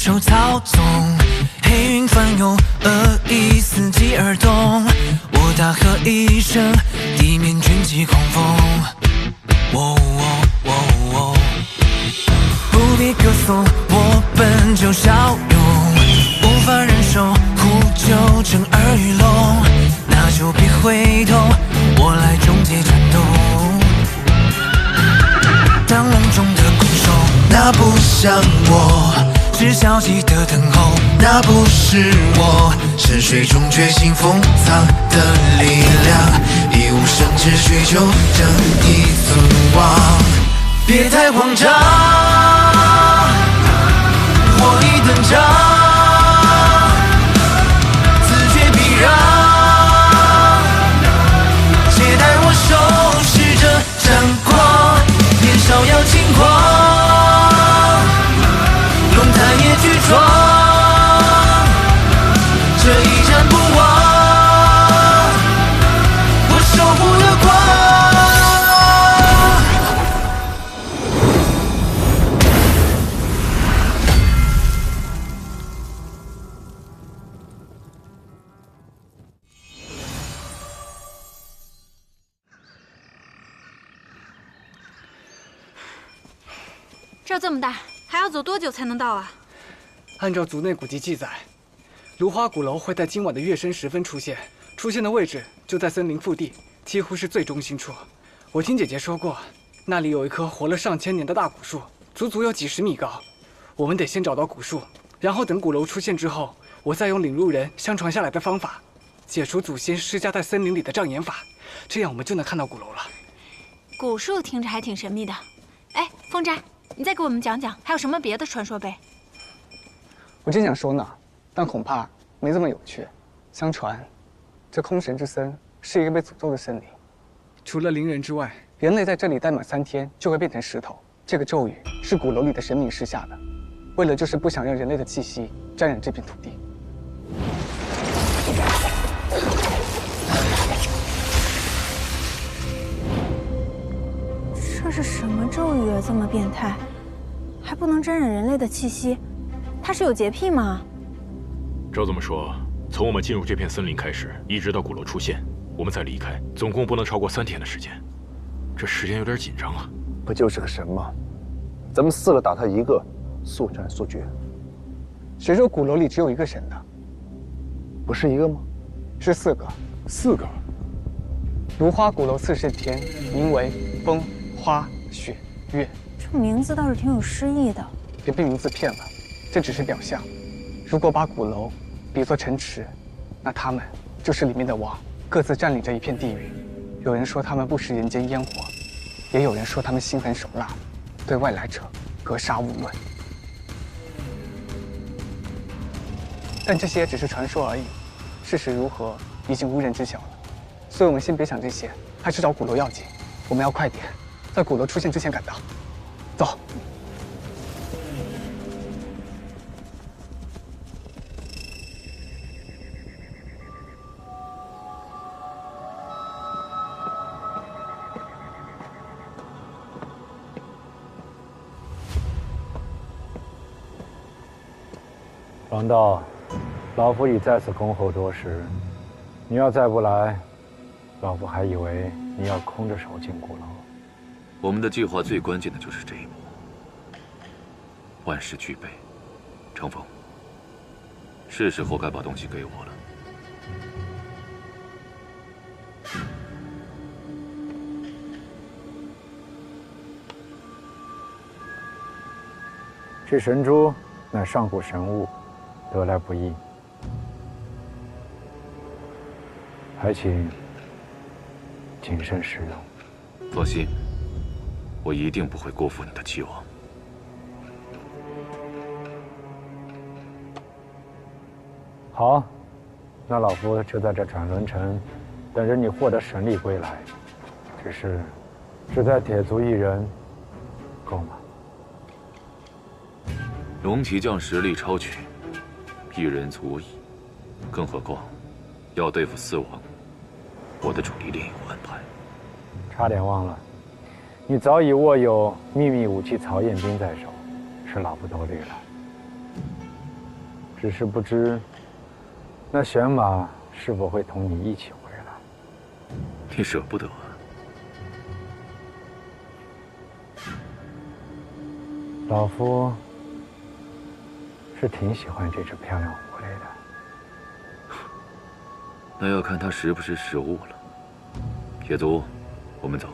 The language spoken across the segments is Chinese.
手操纵，黑云翻涌，恶意伺机而动。我大喝一声，地面卷起狂风。不必歌颂，我本就骁勇，无法忍受呼救震耳欲聋，那就别回头，我来终结战斗。当笼中的困兽，那不像我，是消极的等候，那不是我，深水中觉醒封藏的力量，一无生之追求正义存亡，别太慌张，火力登场，自觉避让，且待我收拾这战光，年少要轻狂，龙潭也巨壮，这一战不忘，我守护的光。这儿这么大，还要走多久才能到啊？按照族内古籍记载，芦花鼓楼会在今晚的月深时分出现，出现的位置就在森林腹地，几乎是最中心处。我听姐姐说过，那里有一棵活了上千年的大古树，足足有几十米高。我们得先找到古树，然后等鼓楼出现之后，我再用领路人相传下来的方法，解除祖先施加在森林里的障眼法，这样我们就能看到鼓楼了。古树听着还挺神秘的。哎，风斋，你再给我们讲讲，还有什么别的传说呗？我真想说呢，但恐怕没这么有趣。相传，这空神之森是一个被诅咒的森林，除了灵人之外，人类在这里待满3天就会变成石头。这个咒语是鼓楼里的神明施下的，为了就是不想让人类的气息沾染这片土地。这是什么咒语啊？这么变态，还不能沾染人类的气息？他是有洁癖吗？照这么说，从我们进入这片森林开始，一直到鼓楼出现，我们再离开，总共不能超过3天的时间。这时间有点紧张啊。不就是个神吗？咱们4个打他1个，速战速决。谁说鼓楼里只有1个神的？不是1个吗？是4个。4个。芦花鼓楼4圣天名为风、花、雪、月。这名字倒是挺有诗意的。别被名字骗了，这只是表象。如果把鼓楼比作城池，那他们就是里面的王，各自占领着一片地域。有人说他们不食人间烟火，也有人说他们心狠手辣，对外来者格杀勿论。但这些只是传说而已，事实如何已经无人知晓了。所以我们先别想这些，还是找鼓楼要紧。我们要快点，在鼓楼出现之前赶到。走。王道，老夫已在此恭候多时，你要再不来，老夫还以为你要空着手进鼓楼。我们的计划最关键的就是这一步，万事俱备。程峰，是时候该把东西给我了。这神珠乃上古神物，得来不易，还请谨慎使用。放心，我一定不会辜负你的期望。好，那老夫就在这转轮城，等着你获得神力归来。只在铁足1人，够吗？龙骑将实力超群，1人足矣。更何况，要对付4王，我的主力另有安排。差点忘了，你早已握有秘密武器曹彦兵在手，是老夫多虑了。只是不知那玄马是否会同你一起回来。你舍不得啊？老夫是挺喜欢这只漂亮狐狸的。那要看它是不是食物了。铁足，我们走。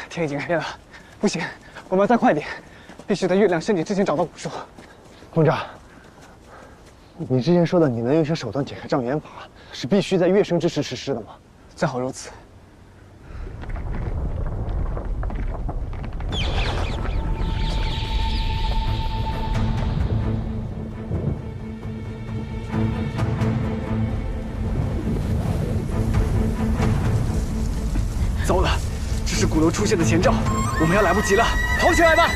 天已经黑了，不行，我们要再快点，必须在月亮升起之前找到古树。公长，你之前说的你能用一些手段解开障眼法，是必须在月升之时实施的吗？正好如此。糟了，这是鼓楼出现的前兆，我们要来不及了，跑起来吧！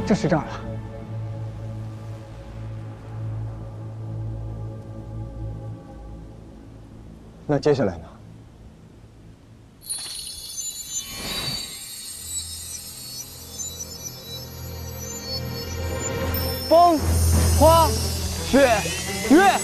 这是这儿了。那接下来呢？风、花、雪、月。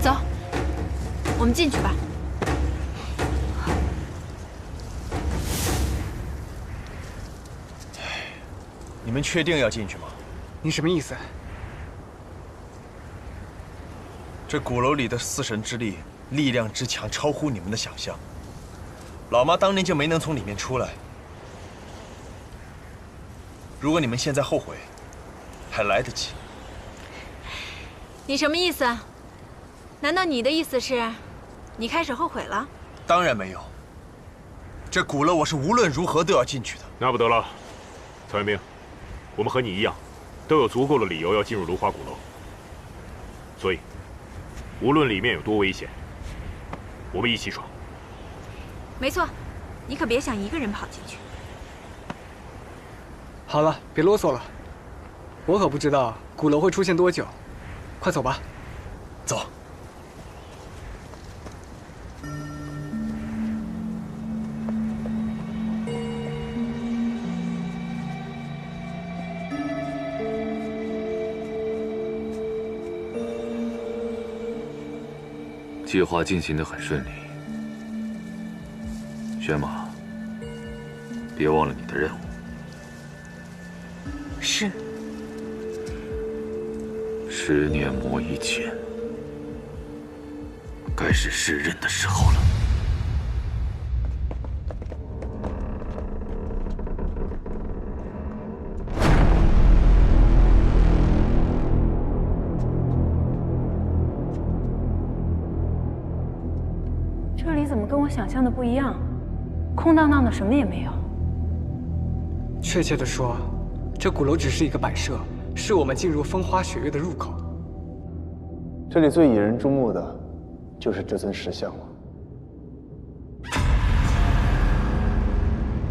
走，我们进去吧。你们确定要进去吗？你什么意思？这鼓楼里的四神之力，力量之强，超乎你们的想象。老妈当年就没能从里面出来。如果你们现在后悔，还来得及。你什么意思？难道你的意思是，你开始后悔了？当然没有。这鼓楼我是无论如何都要进去的。那不得了，曹元兵，我们和你一样，都有足够的理由要进入芦花鼓楼。所以，无论里面有多危险，我们一起闯。没错，你可别想一个人跑进去。好了，别啰嗦了，我可不知道鼓楼会出现多久，快走吧。走。计划进行得很顺利，宣马，别忘了你的任务。是。10年磨一剑，该是释刃的时候了。这里怎么跟我想象的不一样？空荡荡的，什么也没有。确切的说，这鼓楼只是一个摆设，是我们进入风花雪月的入口。这里最引人注目的，就是这尊石像了。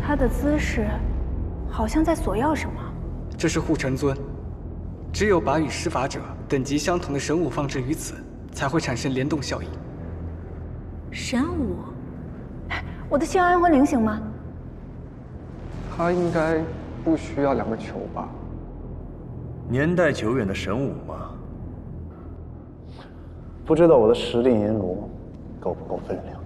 他的姿势，好像在索要什么。这是护城尊，只有把与施法者等级相同的神武放置于此，才会产生联动效应。神武，我的心安会灵醒吗？他应该不需要2个球吧？年代久远的神武吗？不知道我的实力阎罗够不够分量。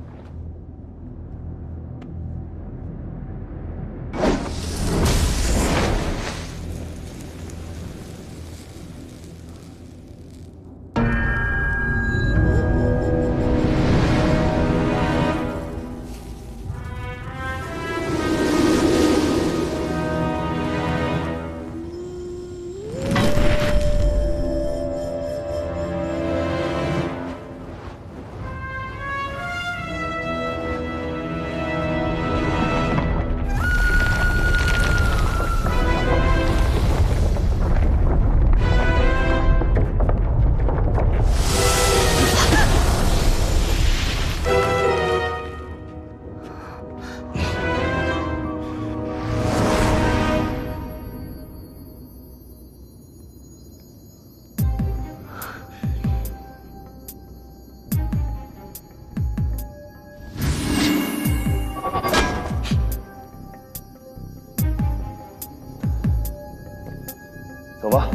走吧。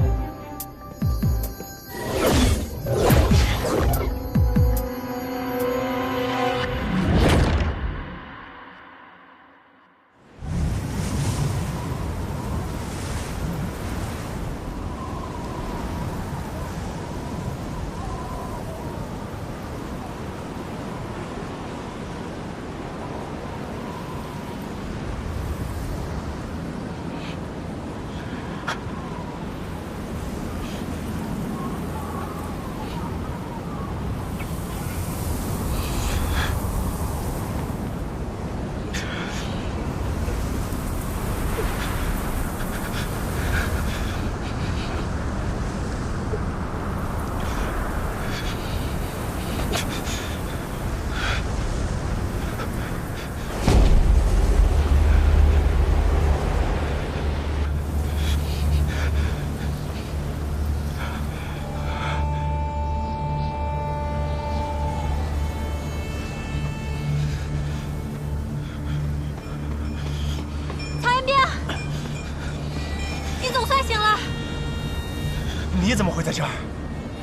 你怎么会在这儿？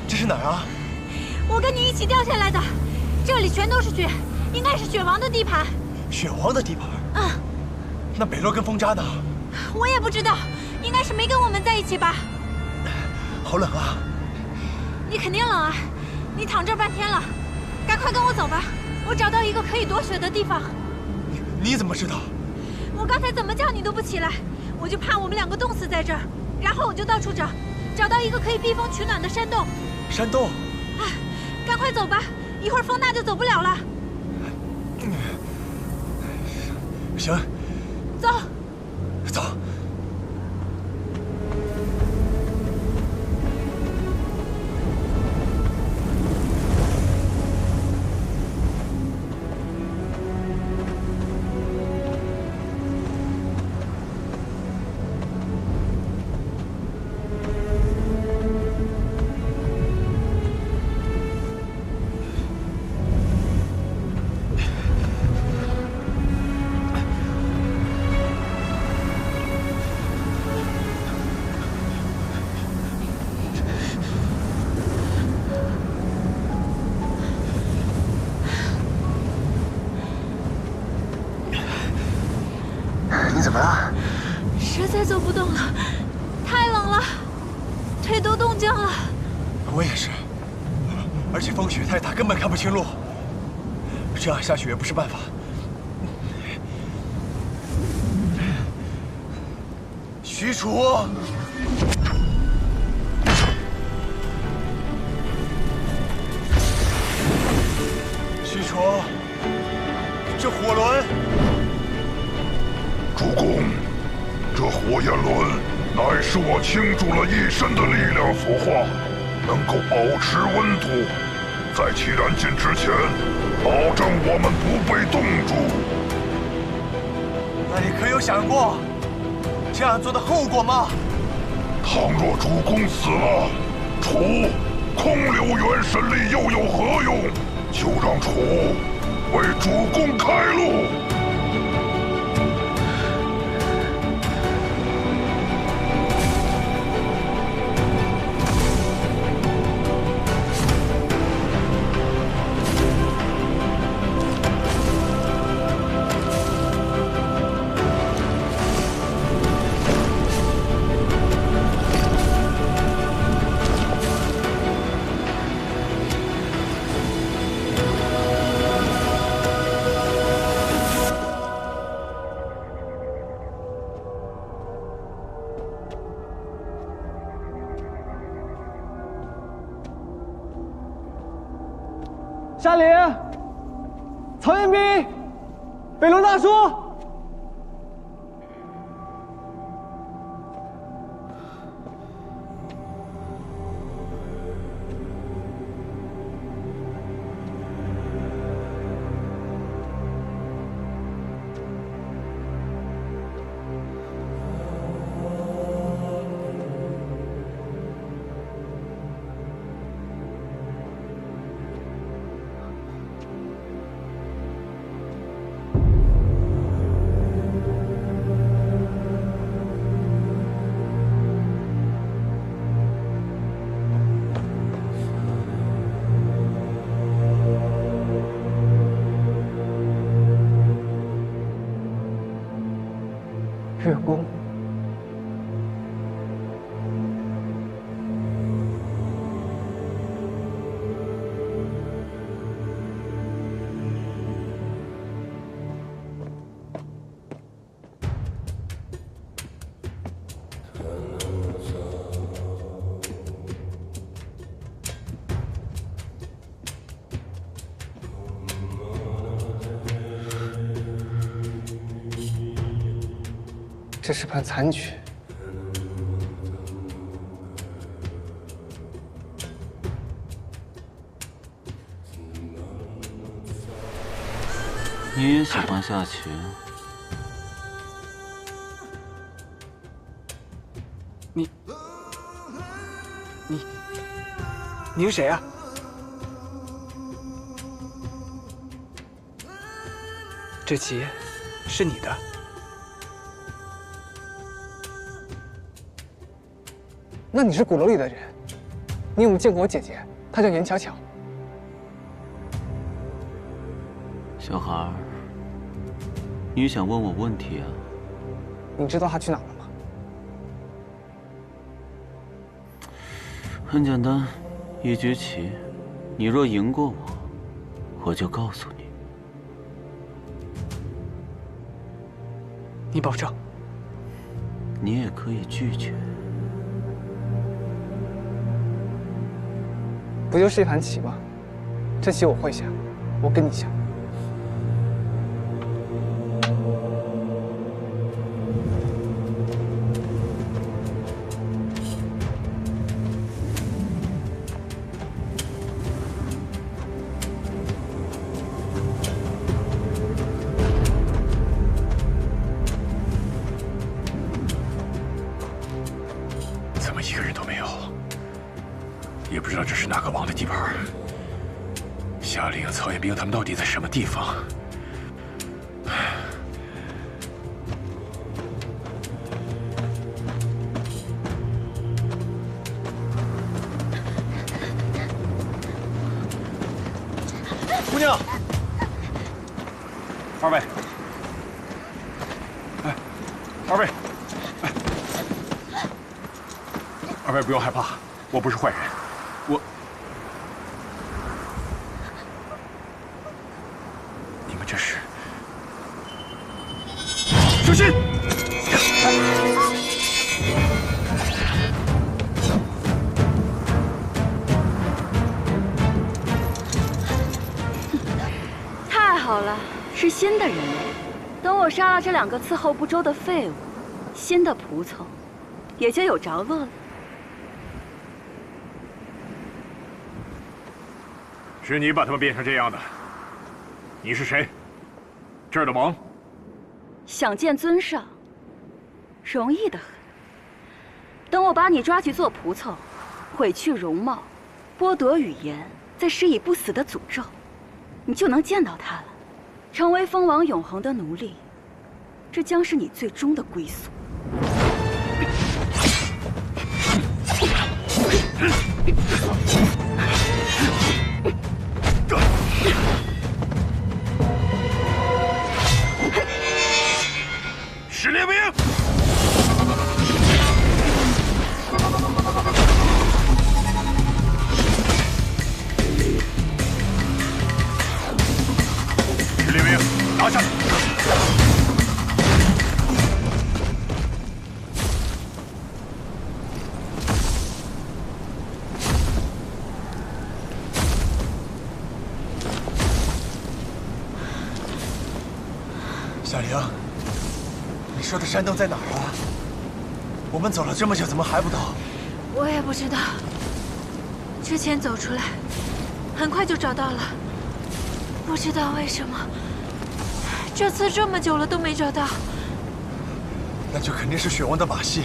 这是哪儿啊？我跟你一起掉下来的，这里全都是雪，应该是雪王的地盘。雪王的地盘？嗯。那北洛跟风渣呢？我也不知道，应该是没跟我们在一起吧。好冷啊！你肯定冷啊！你躺这儿半天了，赶快跟我走吧，我找到一个可以躲雪的地方。你怎么知道？我刚才怎么叫你都不起来，我就怕我们2个冻死在这儿，然后我就到处找。找到一个可以避风取暖的山洞。山洞？啊，赶快走吧，一会儿风大就走不了了。行，走。走。再走不动了，太冷了，腿都冻僵了。我也是，而且风雪太大，根本看不清路。这样下去也不是办法。许褚，许褚，这火轮。主公，这火焰轮乃是我倾注了一身的力量所化，能够保持温度，在其燃尽之前，保证我们不被冻住。那你可有想过这样做的后果吗？倘若主公死了，楚空留元神力又有何用？就让楚为主公开路。山林，曹彦斌，北龙大叔。月宫，这是盘残局。你也喜欢下棋？你是谁啊？这棋是你的。那你是鼓楼里的人，你有没有见过我姐姐？她叫严巧巧。小孩儿，你想问我问题啊？你知道她去哪了吗？很简单，一局棋，你若赢过我，我就告诉你。你保证？你也可以拒绝。不就是一盘棋吗？这棋我会下，我跟你下。怎么一个人都没有？也不知道这是哪个王的地盘。夏令、曹彦兵他们到底在什么地方？姑娘，二位，二位，二位不用害怕，我不是坏人，你们这是？小心！太好了，是新的人类。等我杀了这2个伺候不周的废物，新的仆从也就有着落了。是你把他们变成这样的？你是谁？这儿的王？想见尊上，容易的很。等我把你抓去做仆从，毁去容貌，剥夺语言，再施以不死的诅咒，你就能见到他了。成为蜂王永恒的奴隶，这将是你最终的归宿。史烈明，史烈明，拿下！夏灵，你说的山洞在哪儿啊？我们走了这么久，怎么还不到？我也不知道。之前走出来，很快就找到了。不知道为什么，这次这么久了都没找到。那就肯定是雪王的把戏。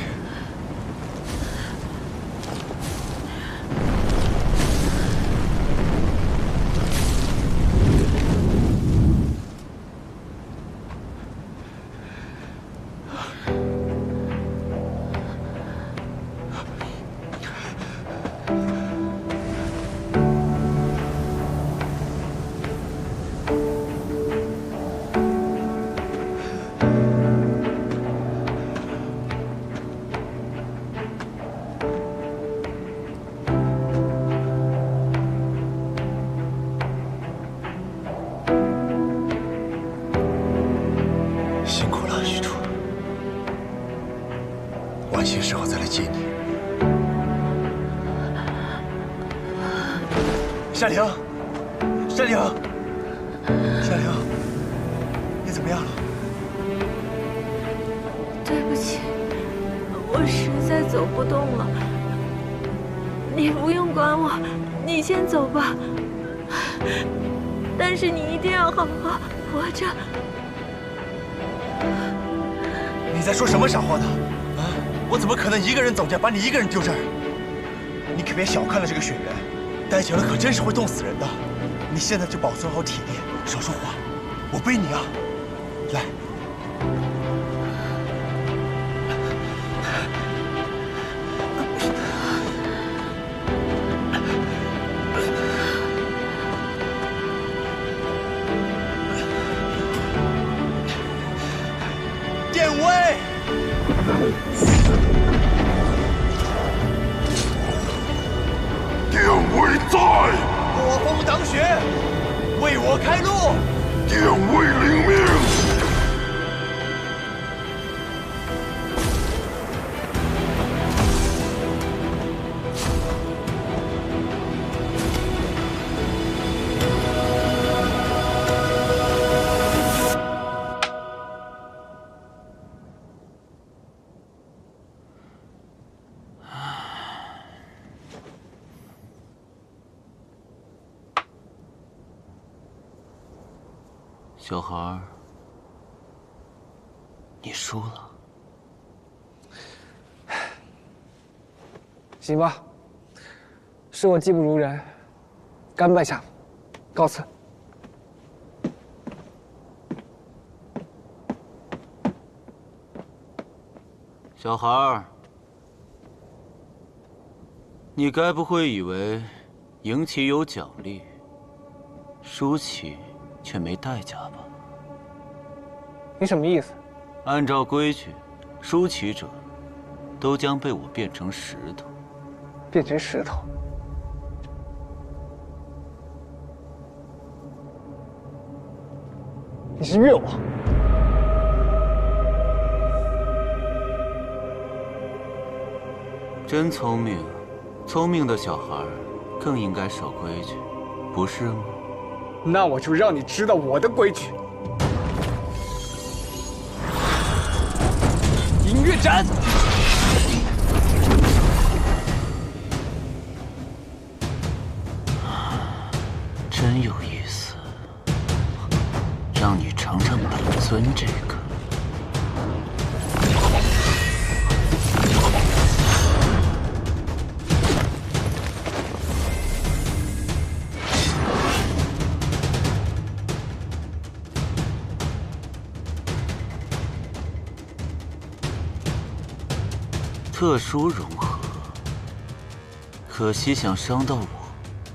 辛苦了，虚竹。晚些时候再来接你。夏灵，夏灵，夏灵，你怎么样了？对不起，我实在走不动了。你不用管我，你先走吧。但是你一定要好好活着。你在说什么傻话呢？啊！我怎么可能一个人走着，把你一个人丢这儿？你可别小看了这个雪原，待久了可真是会冻死人的。你现在就保存好体力，少说话。我背你啊！来。殿威！殿威在！火风挡雪，为我开路！殿威领命！小孩儿，你输了。行吧，是我技不如人，甘拜下风，告辞。小孩儿，你该不会以为赢棋有奖励，输棋却没代价吧？你什么意思？按照规矩，输棋者都将被我变成石头。变成石头。你是越王，真聪明，聪明的小孩更应该守规矩，不是吗？那我就让你知道我的规矩。音乐斩！真有意思，让你尝尝本尊这个。特殊融合，可惜想伤到我，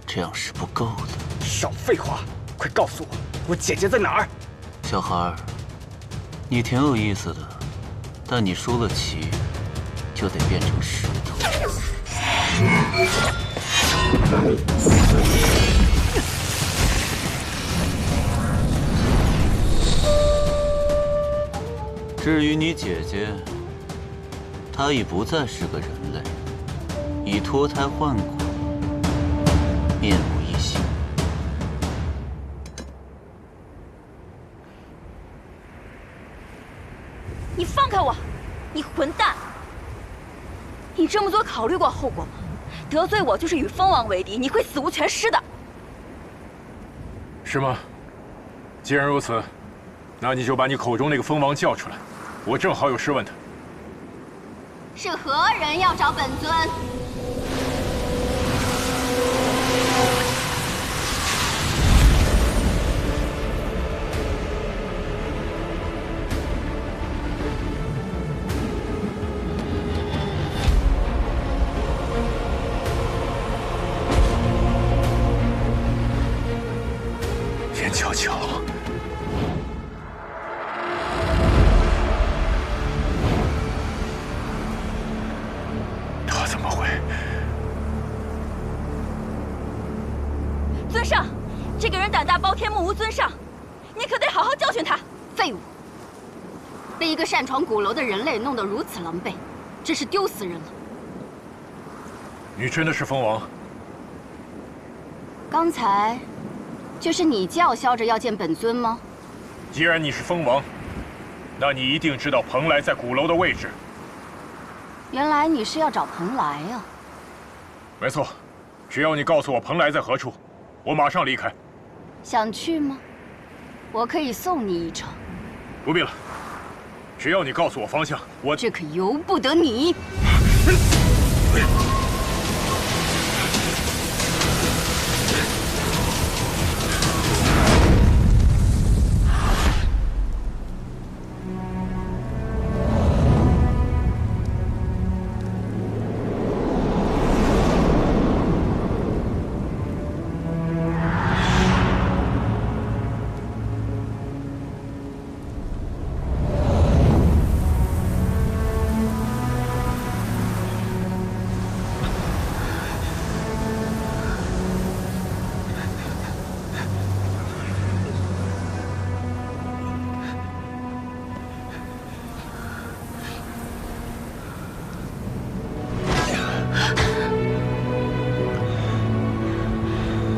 这样是不够的。少废话，快告诉我，我姐姐在哪儿？小孩儿，你挺有意思的，但你输了棋，就得变成石头。至于你姐姐，她已不再是个人类，已脱胎换骨，面目一新。你放开我！你混蛋！你这么做考虑过后果吗？得罪我就是与蜂王为敌，你会死无全尸的。是吗？既然如此，那你就把你口中那个蜂王叫出来，我正好有事问他。是何人要找本尊？严巧巧。他怎么会？尊上，这个人胆大包天，目无尊上，你可得好好教训他。废物！被一个擅闯鼓楼的人类弄得如此狼狈，真是丢死人了。你真的是蜂王？刚才就是你叫嚣着要见本尊吗？既然你是蜂王，那你一定知道蓬莱在鼓楼的位置。原来你是要找蓬莱啊！没错，只要你告诉我蓬莱在何处，我马上离开。想去吗？我可以送你一程。不必了，只要你告诉我方向，我这可由不得你。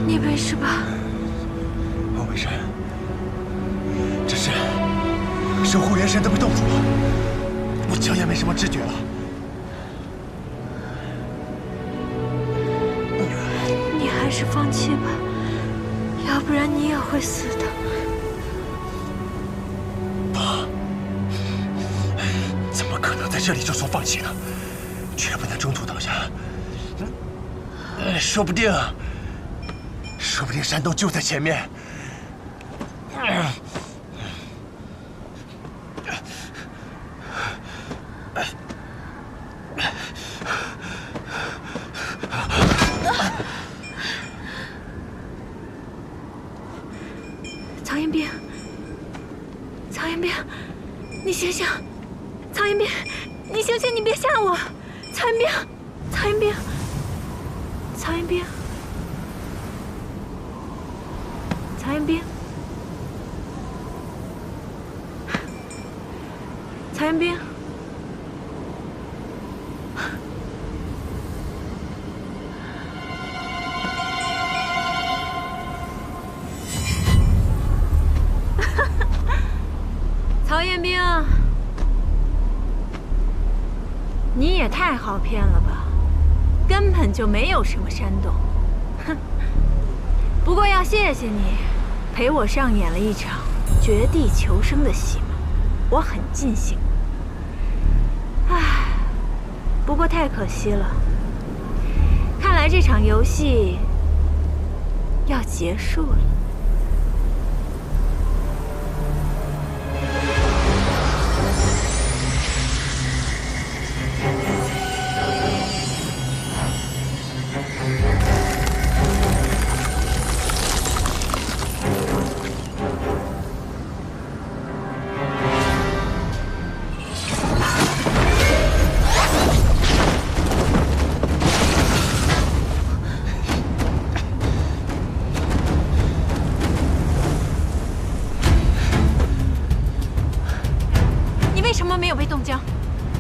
你没事吧？我没事，只是守护元神都被冻住了，我脚也没什么知觉了。你还是放弃吧，要不然你也会死的。爸，怎么可能在这里就说放弃呢？绝不能中途倒下。说不定山洞就在前面。曹彦斌，曹彦斌，你醒醒！曹彦斌，你醒醒！你别吓我！曹彦斌，曹彦斌，彦斌，曹彦斌，曹彦斌，你也太好骗了吧，根本就没有什么山洞。哼。不过要谢谢你，陪我上演了一场绝地求生的戏码，我很尽兴。唉，不过太可惜了，看来这场游戏要结束了。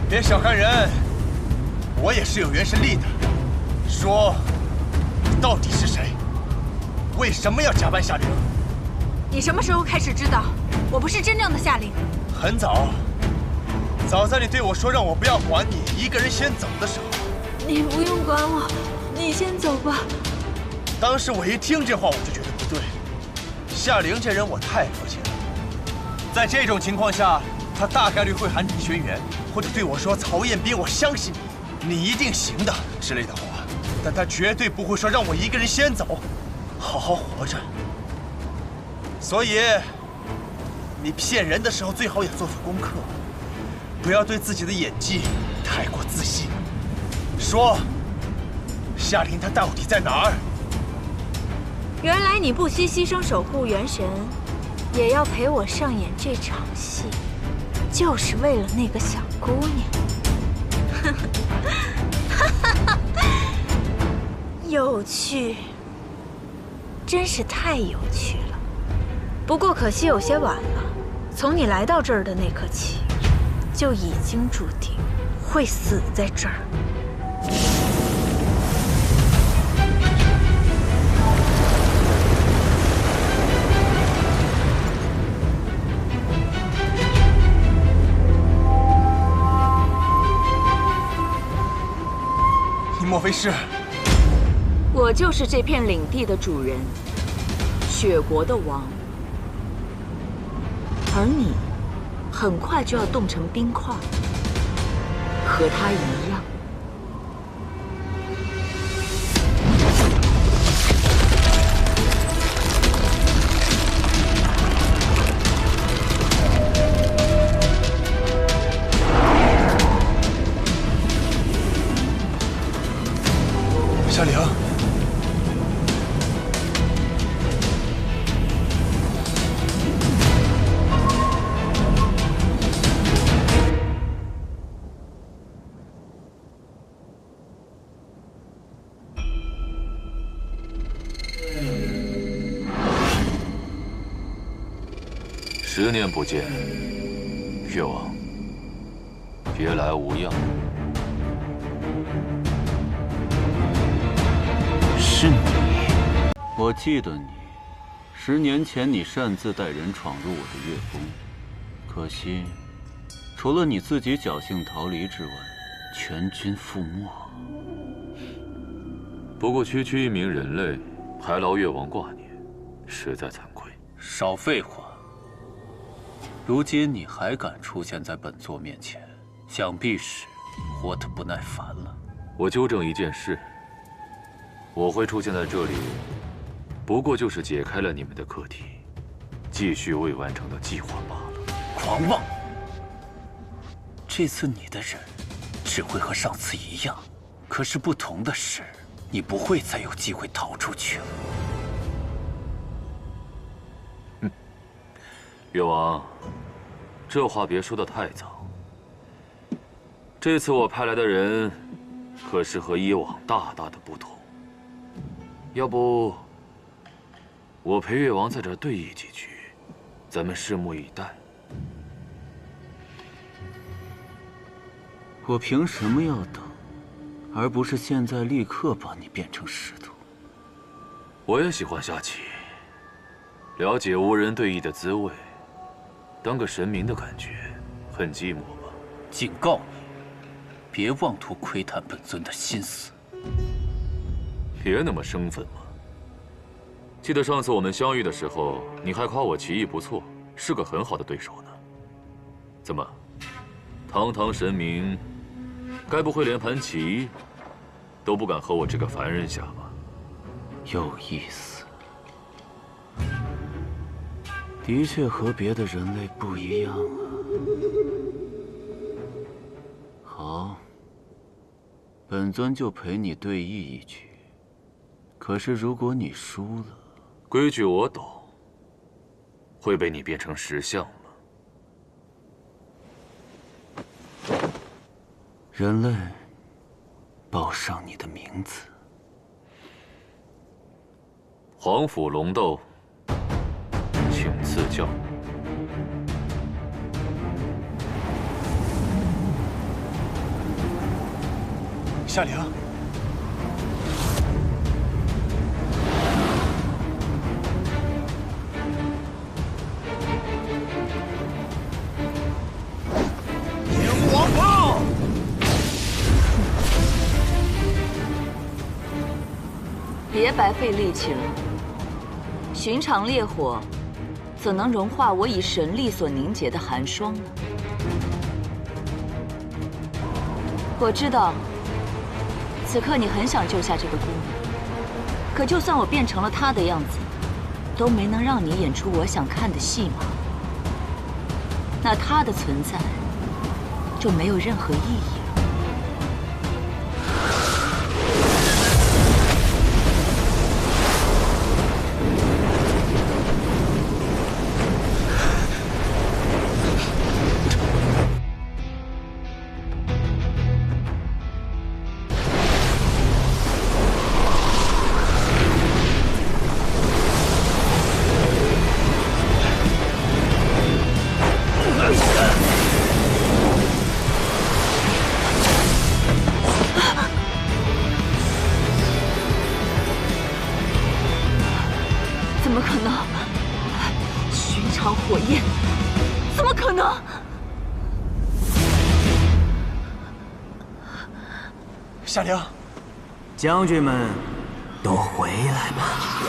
别小看人，我也是有元神力的。说，你到底是谁？为什么要假扮夏灵？你什么时候开始知道我不是真正的夏灵？很早，早在你对我说让我不要管你，一个人先走的时候。你不用管我，你先走吧。当时我一听这话，我就觉得不对。夏灵这人我太了解了，在这种情况下，他大概率会喊李轩辕。或者对我说：“曹彦斌，我相信你，你一定行的”之类的话，但他绝对不会说让我一个人先走，好好活着。所以，你骗人的时候最好也做做功课，不要对自己的演技太过自信。说，夏灵她到底在哪儿？原来你不惜牺牲守护元神，也要陪我上演这场戏。就是为了那个小姑娘，有趣，真是太有趣了。不过可惜有些晚了，从你来到这儿的那刻起，就已经注定会死在这儿。莫非是？我就是这片领地的主人，雪国的王。而你，很快就要冻成冰块，和他一样。夏灵，10年不见，越王，别来无恙。是你，我记得你。10年前，你擅自带人闯入我的月宫，可惜，除了你自己侥幸逃离之外，全军覆没。不过，区区一名人类，还劳越王挂念，实在惭愧。少废话！如今你还敢出现在本座面前，想必是活得不耐烦了。我纠正一件事。我会出现在这里，不过就是解开了你们的课题，继续未完成的计划罢了。狂妄！这次你的人只会和上次一样，可是不同的是，你不会再有机会逃出去了。越王，这话别说得太早。这次我派来的人，可是和以往大大的不同。要不，我陪越王在这对弈几局，咱们拭目以待。我凭什么要等，而不是现在立刻把你变成石头？我也喜欢下棋，了解无人对弈的滋味，当个神明的感觉很寂寞吧？警告你，别妄图窥探本尊的心思。别那么生分嘛。记得上次我们相遇的时候，你还夸我棋艺不错，是个很好的对手呢。怎么，堂堂神明，该不会连盘棋都不敢和我这个凡人下吧？有意思，的确和别的人类不一样啊。好，本尊就陪你对弈一局。可是如果你输了，规矩我懂，会被你变成石像吗？人类报上你的名字。皇甫龙斗，请赐教。夏灵，炎王炮！别白费力气了。寻常烈火，怎能融化我以神力所凝结的寒霜呢？我知道，此刻你很想救下这个姑娘，可就算我变成了她的样子，都没能让你演出我想看的戏码。那她的存在就没有任何意义了。怎么可能？寻常火焰，怎么可能？夏灵，将军们都回来吧。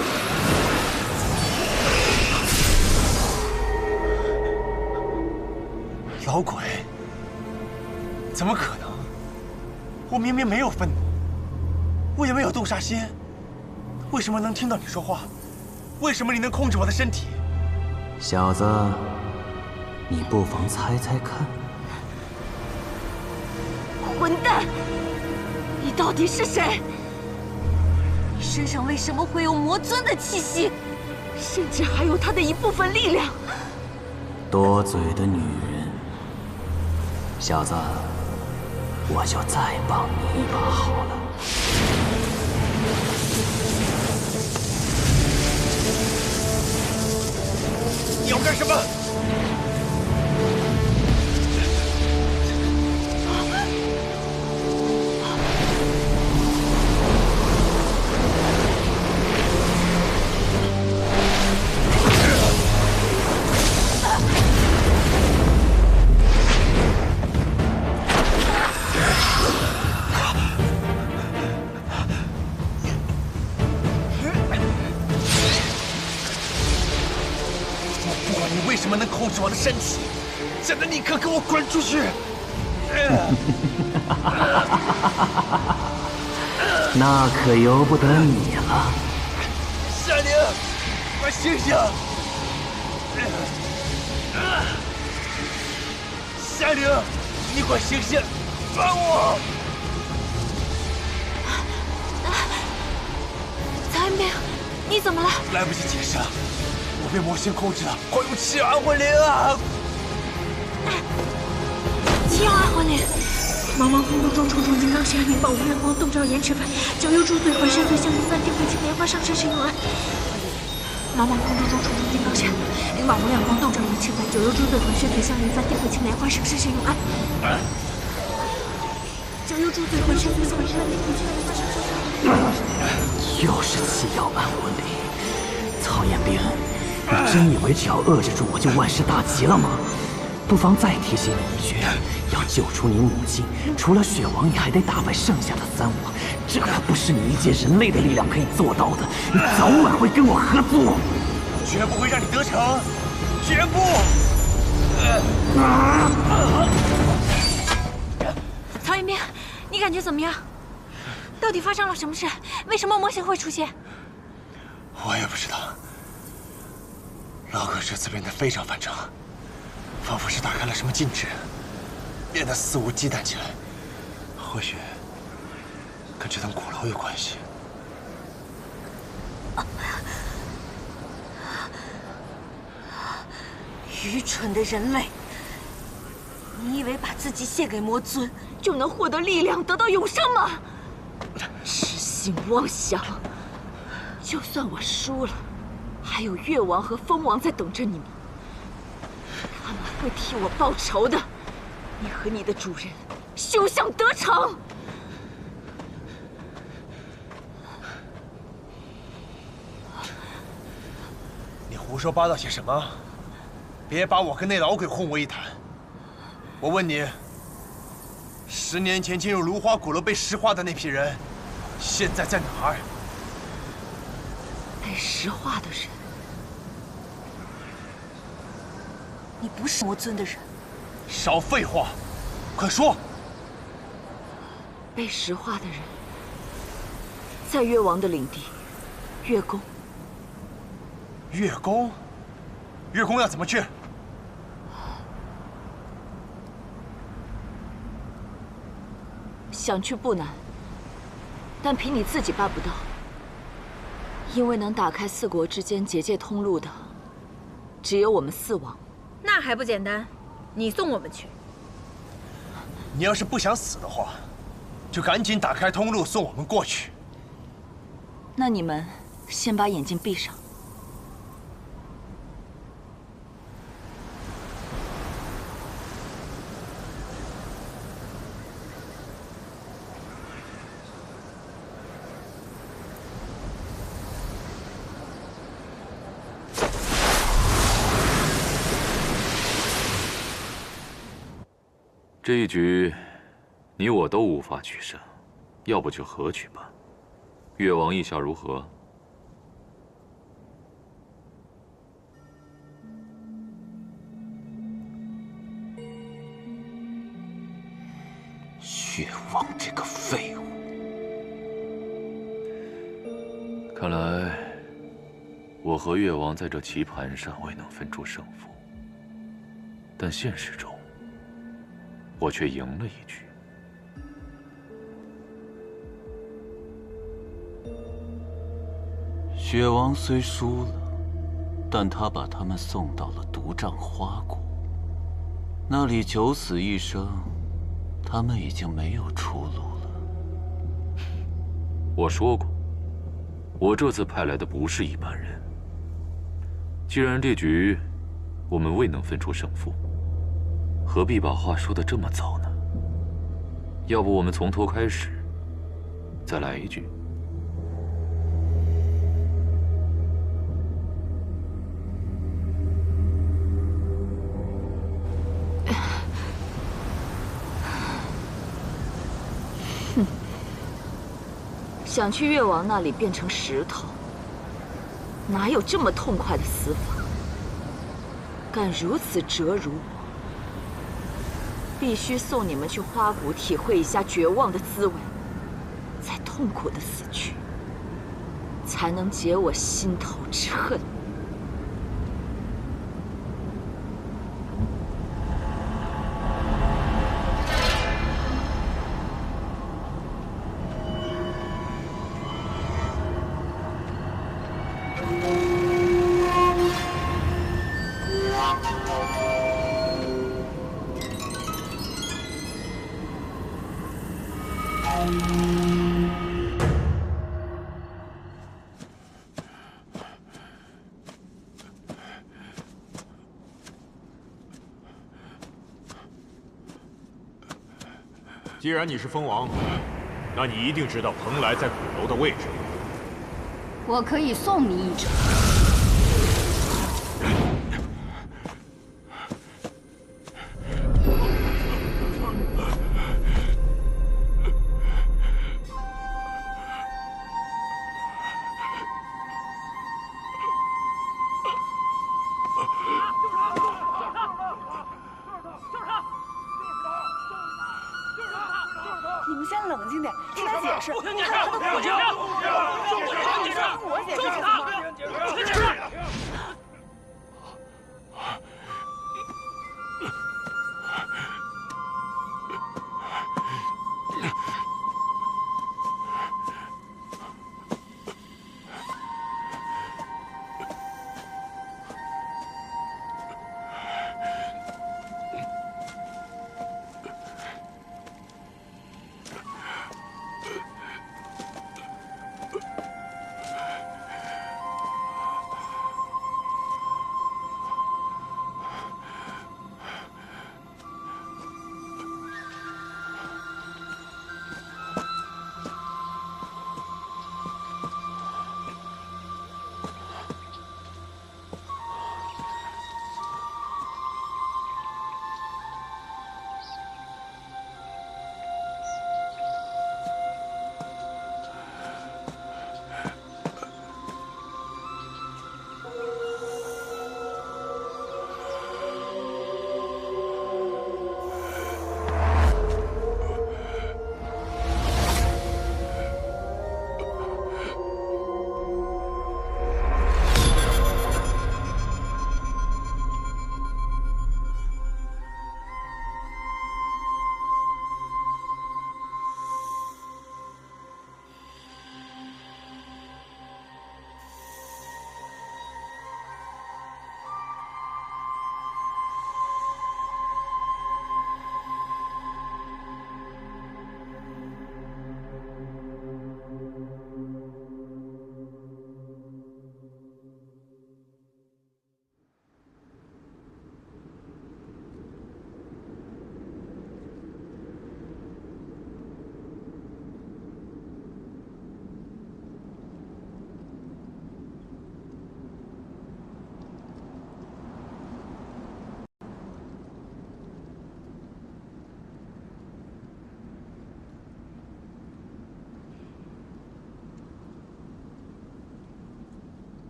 老鬼，怎么可能？我明明没有愤怒，我也没有动杀心，为什么能听到你说话？为什么你能控制我的身体？小子，你不妨猜猜看。混蛋！你到底是谁？你身上为什么会有魔尊的气息？甚至还有他的一部分力量？多嘴的女人，小子，我就再帮你一把好了。你要干什么？为什么能控制我的身体？现在立刻给我滚出去！那可由不得你了。夏灵，快醒醒！夏灵，你快醒醒，帮我！曹安明，你怎么了？来不及解释了。我被魔星控制了，快用七二魂灵啊！七二魂灵，茫茫空洞中，重重金刚闪灵，宝无月光，洞照延迟幡，九幽诸罪，浑身碎星无三定，慧清莲花上身神有安。茫茫空中中，重重金刚下，灵宝无量光，洞照银翅白，九幽诸罪魂，血腿相连翻，地会青莲花，生生世永安。九幽诸罪魂，血腿相连翻，地会青莲花，生生世永安。又是七妖安魂铃，曹彦兵，你真以为只要遏制住我就万事大吉了吗？不妨再提醒你一句，要救出你母亲，除了血王，你还得打败剩下的三王，这可不是你一介人类的力量可以做到的，你早晚会跟我合作。绝不会让你得逞，绝不！曹彦兵，你感觉怎么样？到底发生了什么事？为什么魔形会出现？我也不知道。老鬼这次变得非常反常，仿佛是打开了什么禁制，变得肆无忌惮起来。或许跟这栋鼓楼有关系。愚蠢的人类！你以为把自己献给魔尊就能获得力量，得到永生吗？痴心妄想！就算我输了，还有越王和风王在等着你们，他们会替我报仇的。你和你的主人休想得逞！你胡说八道些什么？别把我跟那老鬼混为一谈。我问你，10年前进入芦花鼓楼被石化的那批人，现在在哪儿？被石化的人，你不是魔尊的人。少废话，快说！被石化的人，在越王的领地，越宫。越宫？越宫要怎么去？想去不难，但凭你自己办不到。因为能打开4国之间结界通路的，只有我们4王。那还不简单？你送我们去。你要是不想死的话，就赶紧打开通路送我们过去。那你们先把眼睛闭上。这一局，你我都无法取胜，要不就和局吧。越王意下如何？越王这个废物！看来，我和越王在这棋盘上未能分出胜负，但现实中，我却赢了一局。雪王虽输了，但他把他们送到了独帐花谷，那里九死一生，他们已经没有出路了。我说过，我这次派来的不是一般人。既然这局我们未能分出胜负，何必把话说得这么早呢？要不我们从头开始，再来一局。哼，想去越王那里变成石头，哪有这么痛快的死法？敢如此折辱我，必须送你们去花谷体会一下绝望的滋味，再痛苦的死去，才能解我心头之恨。既然你是蜂王，那你一定知道蓬莱在鼓楼的位置。我可以送你一程。你们先冷静点，听他解释。你看他都哭着，你先听我解释行吗？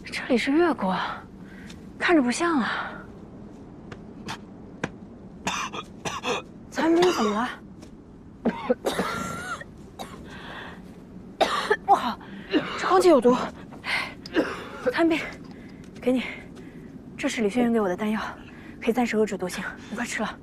这里是越国，看着不像啊。残兵怎么了？不好，这空气有毒。残兵，给你，这是李轩辕给我的丹药，可以暂时遏制毒性，你快吃了。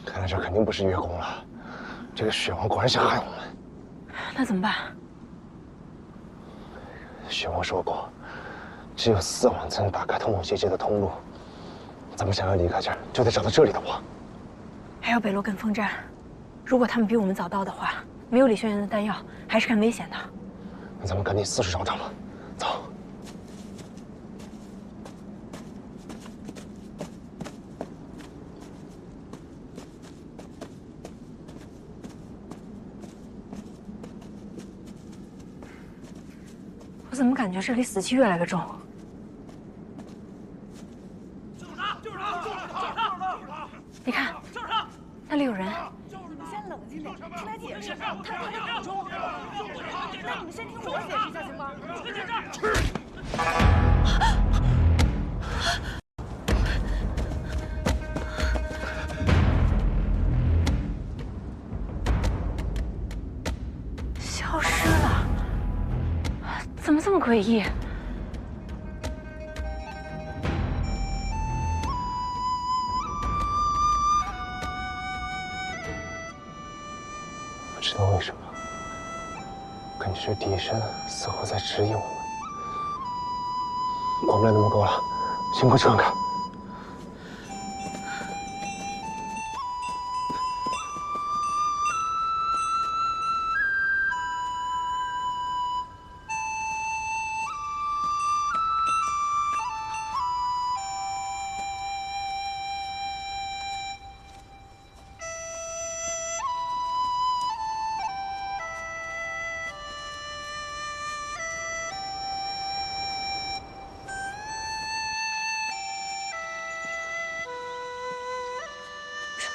看来这肯定不是月宫了，这个雪王果然想害我们。那怎么办？雪王说过，只有4王才能打开通往结界的通路。咱们想要离开这儿，就得找到这里的王。还有北洛跟风战，如果他们比我们早到的话，没有李轩辕的丹药，还是很危险的。那咱们赶紧四处找找吧，走。 我怎么感觉这里死气越来越重？你看，那里有人。你们先冷静点，听他解释。他在口中。那你们先听我解释一下行吗？消失了。 怎么这么诡异？知道为什么？感觉这笛声似乎在指引我们。管不了那么多了，先过去看看。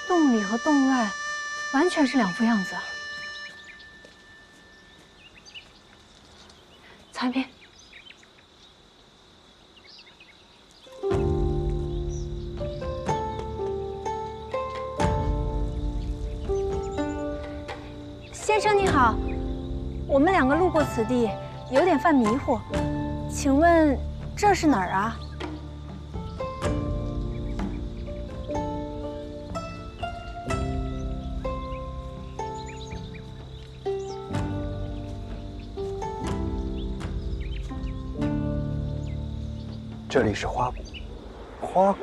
洞里和洞外完全是两副样子啊！曹云斌，先生你好，我们两个路过此地，有点犯迷糊，请问这是哪儿啊？ 这里是花谷，花谷，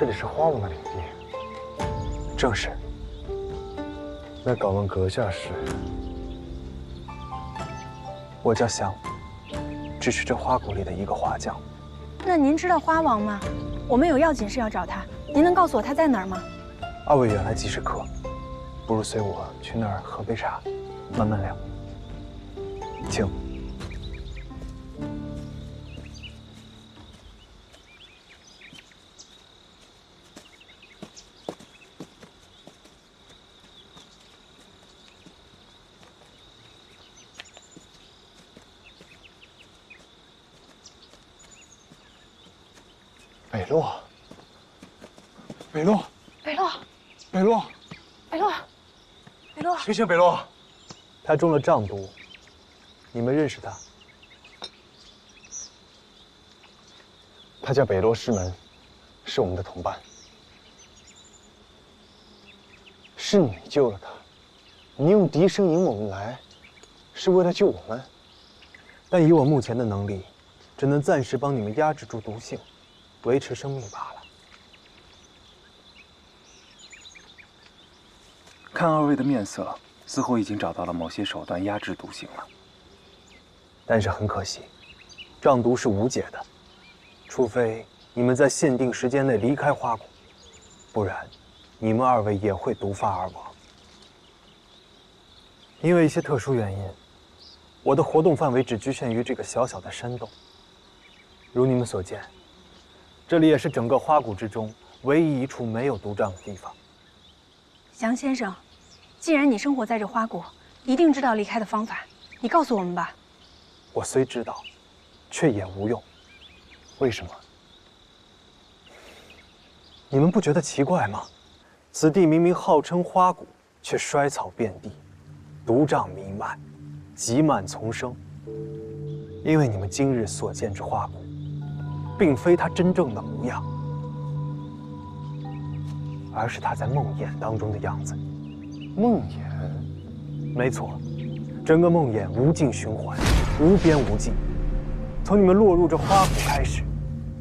这里是花王的领地。正是。那敢问阁下是？我叫翔，只是这花谷里的一个花匠。那您知道花王吗？我们有要紧事要找他，您能告诉我他在哪儿吗？二位远来即是客，不如随我去那儿喝杯茶，慢慢聊。请。 北洛，北洛，北洛，北洛，北洛，北洛，醒醒，北洛！他中了瘴毒，你们认识他？他叫北洛师门，是我们的同伴。是你救了他，你用笛声引我们来，是为了救我们。但以我目前的能力，只能暂时帮你们压制住毒性。 维持生命罢了。看二位的面色，似乎已经找到了某些手段压制毒性了。但是很可惜，瘴毒是无解的，除非你们在限定时间内离开花谷，不然，你们二位也会毒发而亡。因为一些特殊原因，我的活动范围只局限于这个小小的山洞。如你们所见。 这里也是整个花谷之中唯一一处没有毒瘴的地方。翔先生，既然你生活在这花谷，一定知道离开的方法，你告诉我们吧。我虽知道，却也无用。为什么？你们不觉得奇怪吗？此地明明号称花谷，却衰草遍地，毒瘴弥漫，疾蔓丛生。因为你们今日所见之花谷。 并非他真正的模样，而是他在梦魇当中的样子。梦魇，没错，整个梦魇无尽循环，无边无际。从你们落入这花谷开始，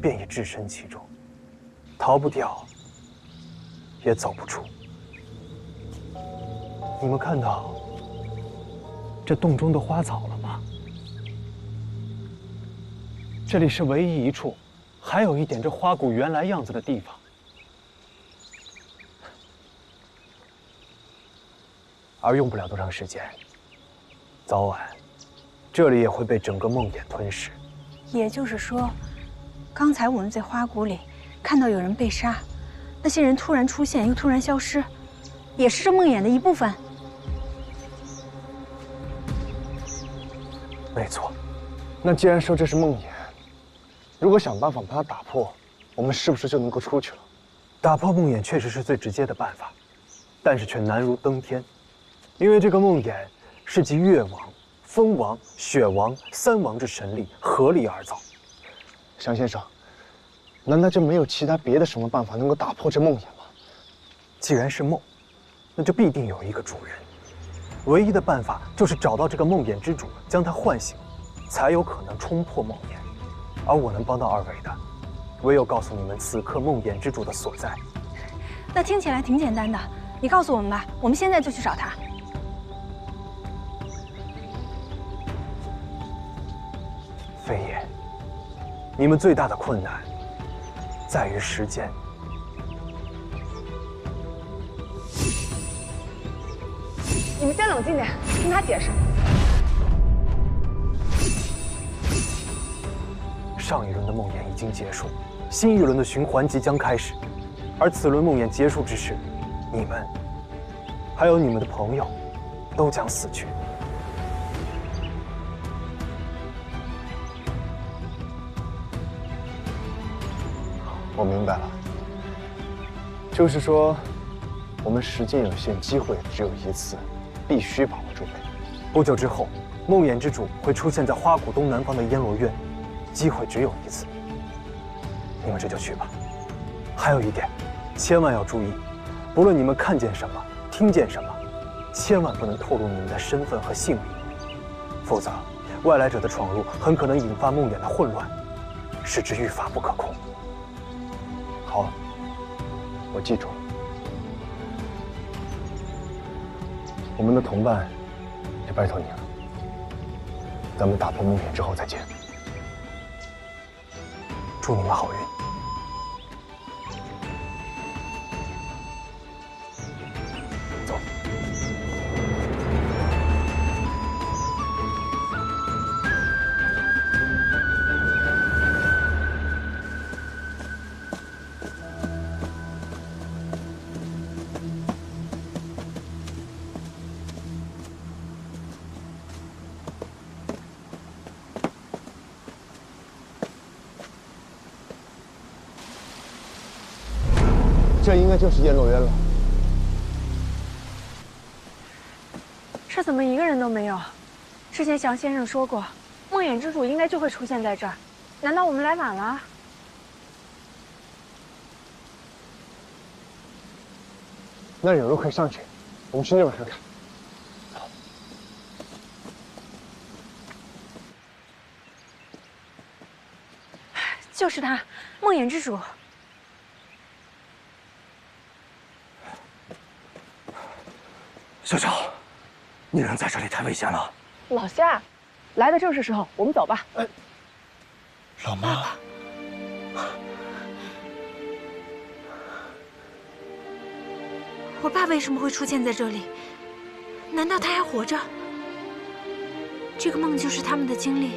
便已置身其中，逃不掉，也走不出。你们看到这洞中的花草了吗？这里是唯一一处。 还有一点这花谷原来样子的地方，而用不了多长时间，早晚，这里也会被整个梦魇吞噬。也就是说，刚才我们在花谷里看到有人被杀，那些人突然出现又突然消失，也是这梦魇的一部分。没错，那既然说这是梦魇。 如果想办法把它打破，我们是不是就能够出去了？打破梦魇确实是最直接的办法，但是却难如登天，因为这个梦魇是集月王、风王、雪王三王之神力合力而造。祥先生，难道就没有其他别的什么办法能够打破这梦魇吗？既然是梦，那就必定有一个主人。唯一的办法就是找到这个梦魇之主，将他唤醒，才有可能冲破梦魇。而我能帮到二位的，唯有告诉你们此刻梦魇之主的所在。那听起来挺简单的，你告诉我们吧，我们现在就去找他。非也，你们最大的困难在于时间。你们先冷静点，听他解释。上一轮的梦魇已经结束，新一轮的循环即将开始。而此轮梦魇结束之时，你们，还有你们的朋友，都将死去。我明白了，就是说，我们时间有限，机会只有一次，必须把握住。不久之后，梦魇之主会出现在花谷东南方的烟罗院，机会只有一次。你们这就去吧。还有一点，千万要注意，不论你们看见什么，听见什么，千万不能透露你们的身份和姓名，否则外来者的闯入很可能引发梦魇的混乱，使之愈发不可控。好，我记住了。我们的同伴就拜托你了，咱们打破梦魇之后再见。祝你们好运。走。这应该就是燕落渊了。这怎么一个人都没有？之前祥先生说过，梦魇之主应该就会出现在这儿，难道我们来晚了？那有路可以上去，我们去那边看看。就是他，梦魇之主。小乔，你人在这里太危险了。老夏，来的正是时候，我们走吧。老妈，我爸为什么会出现在这里？难道他还活着？这个梦就是他们的经历，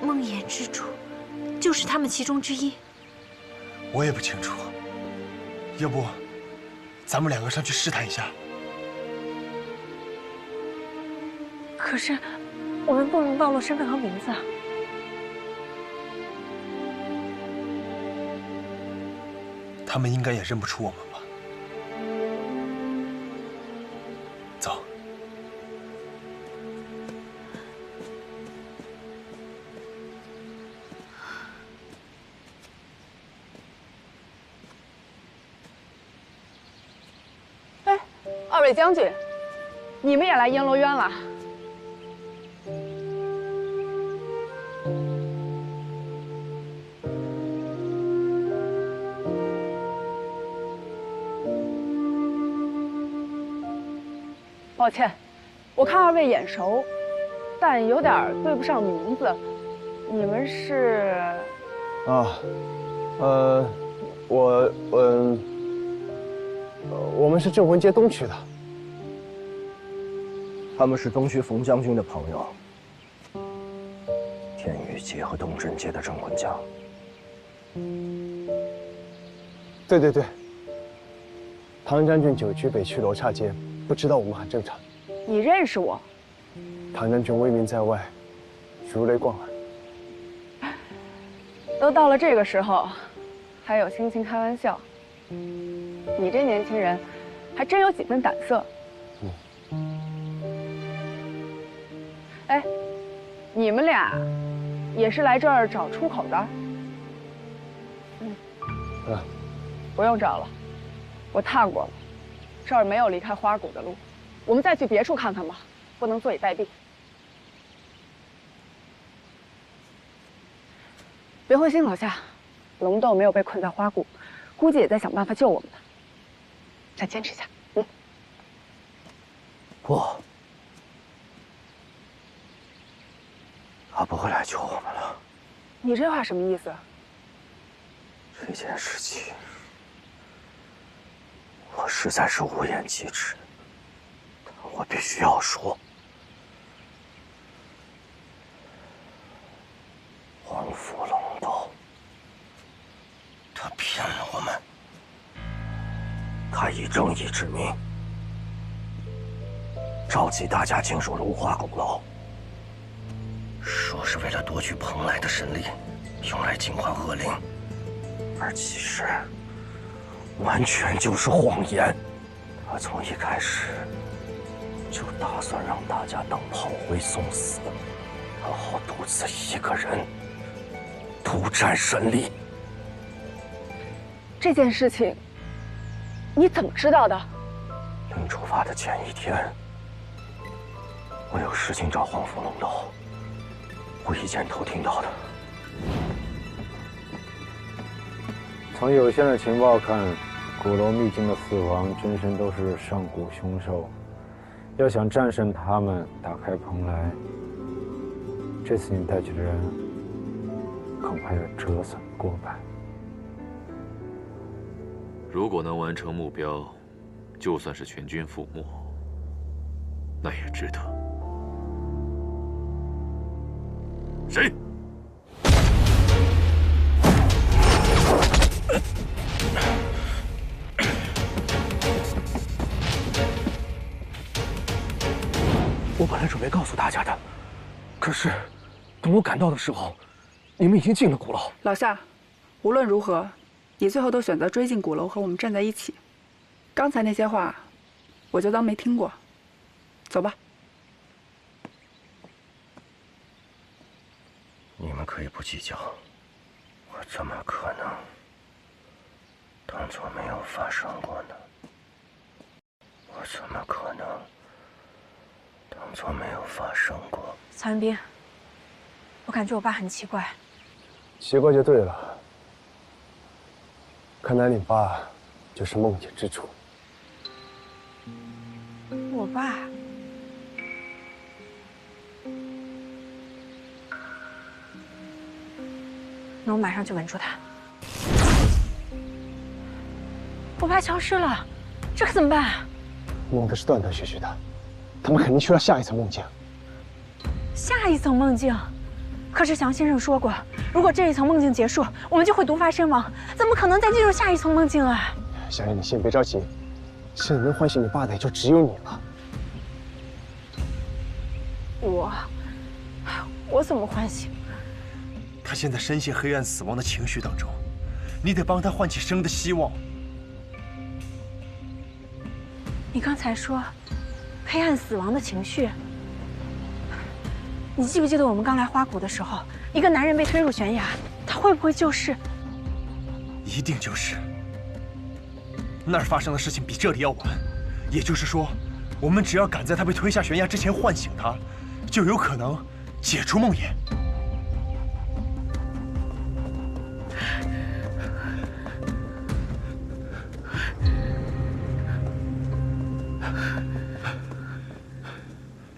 梦魇之主就是他们其中之一。我也不清楚，要不咱们两个上去试探一下？可是，我们不能暴露身份和名字啊。他们应该也认不出我们吧？走。哎，二位将军，你们也来燕罗渊了？抱歉，我看二位眼熟，但有点对不上名字。你们是？我们是镇魂街东区的。他们是东区冯将军的朋友，天宇街和东镇街的镇魂家。对对对，唐将军9区北区罗刹街，不知道我们很正常。你认识我？唐将军威名在外，如雷贯耳。都到了这个时候，还有心情开玩笑？你这年轻人，还真有几分胆色。哎，你们俩也是来这儿找出口的？不用找了，我探过了，这儿没有离开花谷的路，我们再去别处看看吧，不能坐以待毙。别灰心，老夏，龙豆没有被困在花谷，估计也在想办法救我们呢。再坚持一下，不，他不会来救我们了。你这话什么意思？这件事情，我实在是无言启齿，但我必须要说。皇府龙斗，他骗了我们，他以正义之名，召集大家进入如花鼓楼，说是为了夺取蓬莱的神力，用来净化恶灵，而其实完全就是谎言。他从一开始就打算让大家当炮灰送死，然后独自一个人独占神力。这件事情你怎么知道的？临出发的前一天，我有事情找皇府龙斗，无意间偷听到的。从有限的情报看，鼓楼秘境的死亡真身都是上古凶兽，要想战胜他们，打开蓬莱，这次你带去的人恐怕要折损过半。如果能完成目标，就算是全军覆没，那也值得。谁？我本来准备告诉大家的，可是等我赶到的时候，你们已经进了鼓楼。老夏，无论如何，你最后都选择追进鼓楼和我们站在一起。刚才那些话，我就当没听过。走吧。你们可以不计较，我怎么可能当作没有发生过呢？我怎么可能当作没有发生过？曹元斌，我感觉我爸很奇怪。奇怪就对了，看来你爸就是梦魇之主。我爸，那我马上就稳住他。我爸消失了，这可怎么办啊？梦的是断断续续的，他们肯定去了下一层梦境。下一层梦境，可是祥先生说过，如果这一层梦境结束，我们就会毒发身亡，怎么可能再进入下一层梦境啊？小叶，你先别着急，现在能唤醒你爸的也就只有你了。我怎么唤醒？他现在深陷黑暗死亡的情绪当中，你得帮他唤起生的希望。你刚才说黑暗死亡的情绪，你记不记得我们刚来花谷的时候，一个男人被推入悬崖，他会不会就是？一定就是。那儿发生的事情比这里要晚，也就是说，我们只要赶在他被推下悬崖之前唤醒他，就有可能解除梦魇。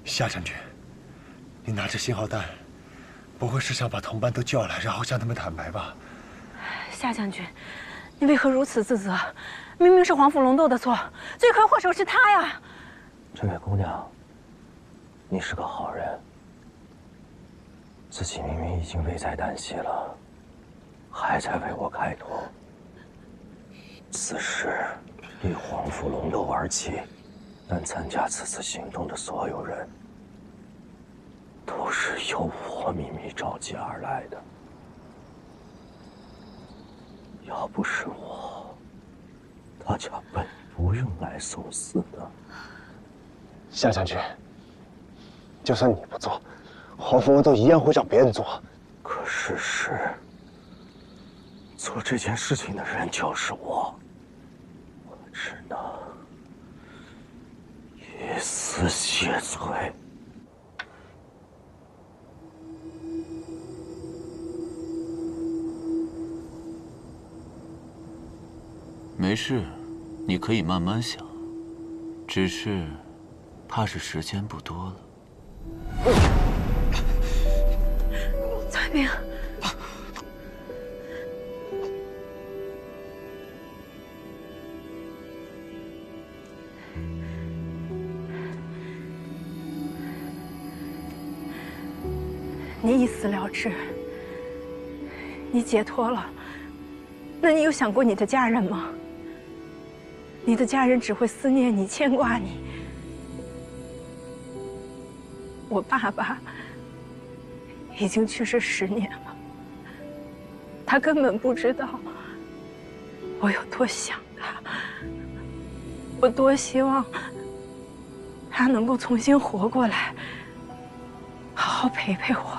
夏将军，你拿着信号弹，不会是想把同伴都叫来，然后向他们坦白吧？夏将军，你为何如此自责？明明是皇府龙斗的错，罪魁祸首是他呀！这位姑娘，你是个好人，自己明明已经危在旦夕了，还在为我开脱。此事以皇府龙斗而起，但参加此次行动的所有人，都是由我秘密召集而来的。要不是我，大家本不用来送死的。夏将军，就算你不做，皇府龙斗一样会让别人做。可事实，做这件事情的人就是我，我只能死血催！没事，你可以慢慢想。只是，怕是时间不多了。曹彦兵，你一死了之，你解脱了，那你有想过你的家人吗？你的家人只会思念你，牵挂你。我爸爸已经去世10年了，他根本不知道我有多想他，我多希望他能够重新活过来，好好陪陪我。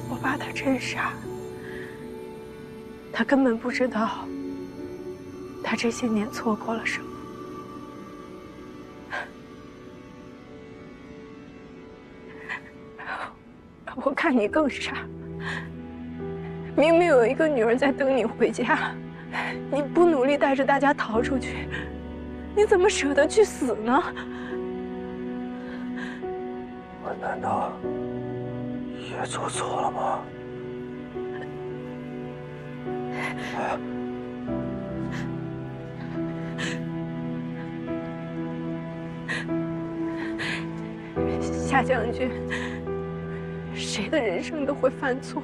我爸他真傻，他根本不知道他这些年错过了什么。我看你更傻，明明有一个女儿在等你回家，你不努力带着大家逃出去，你怎么舍得去死呢？我难道也做错了吗？夏将军，谁的人生都会犯错，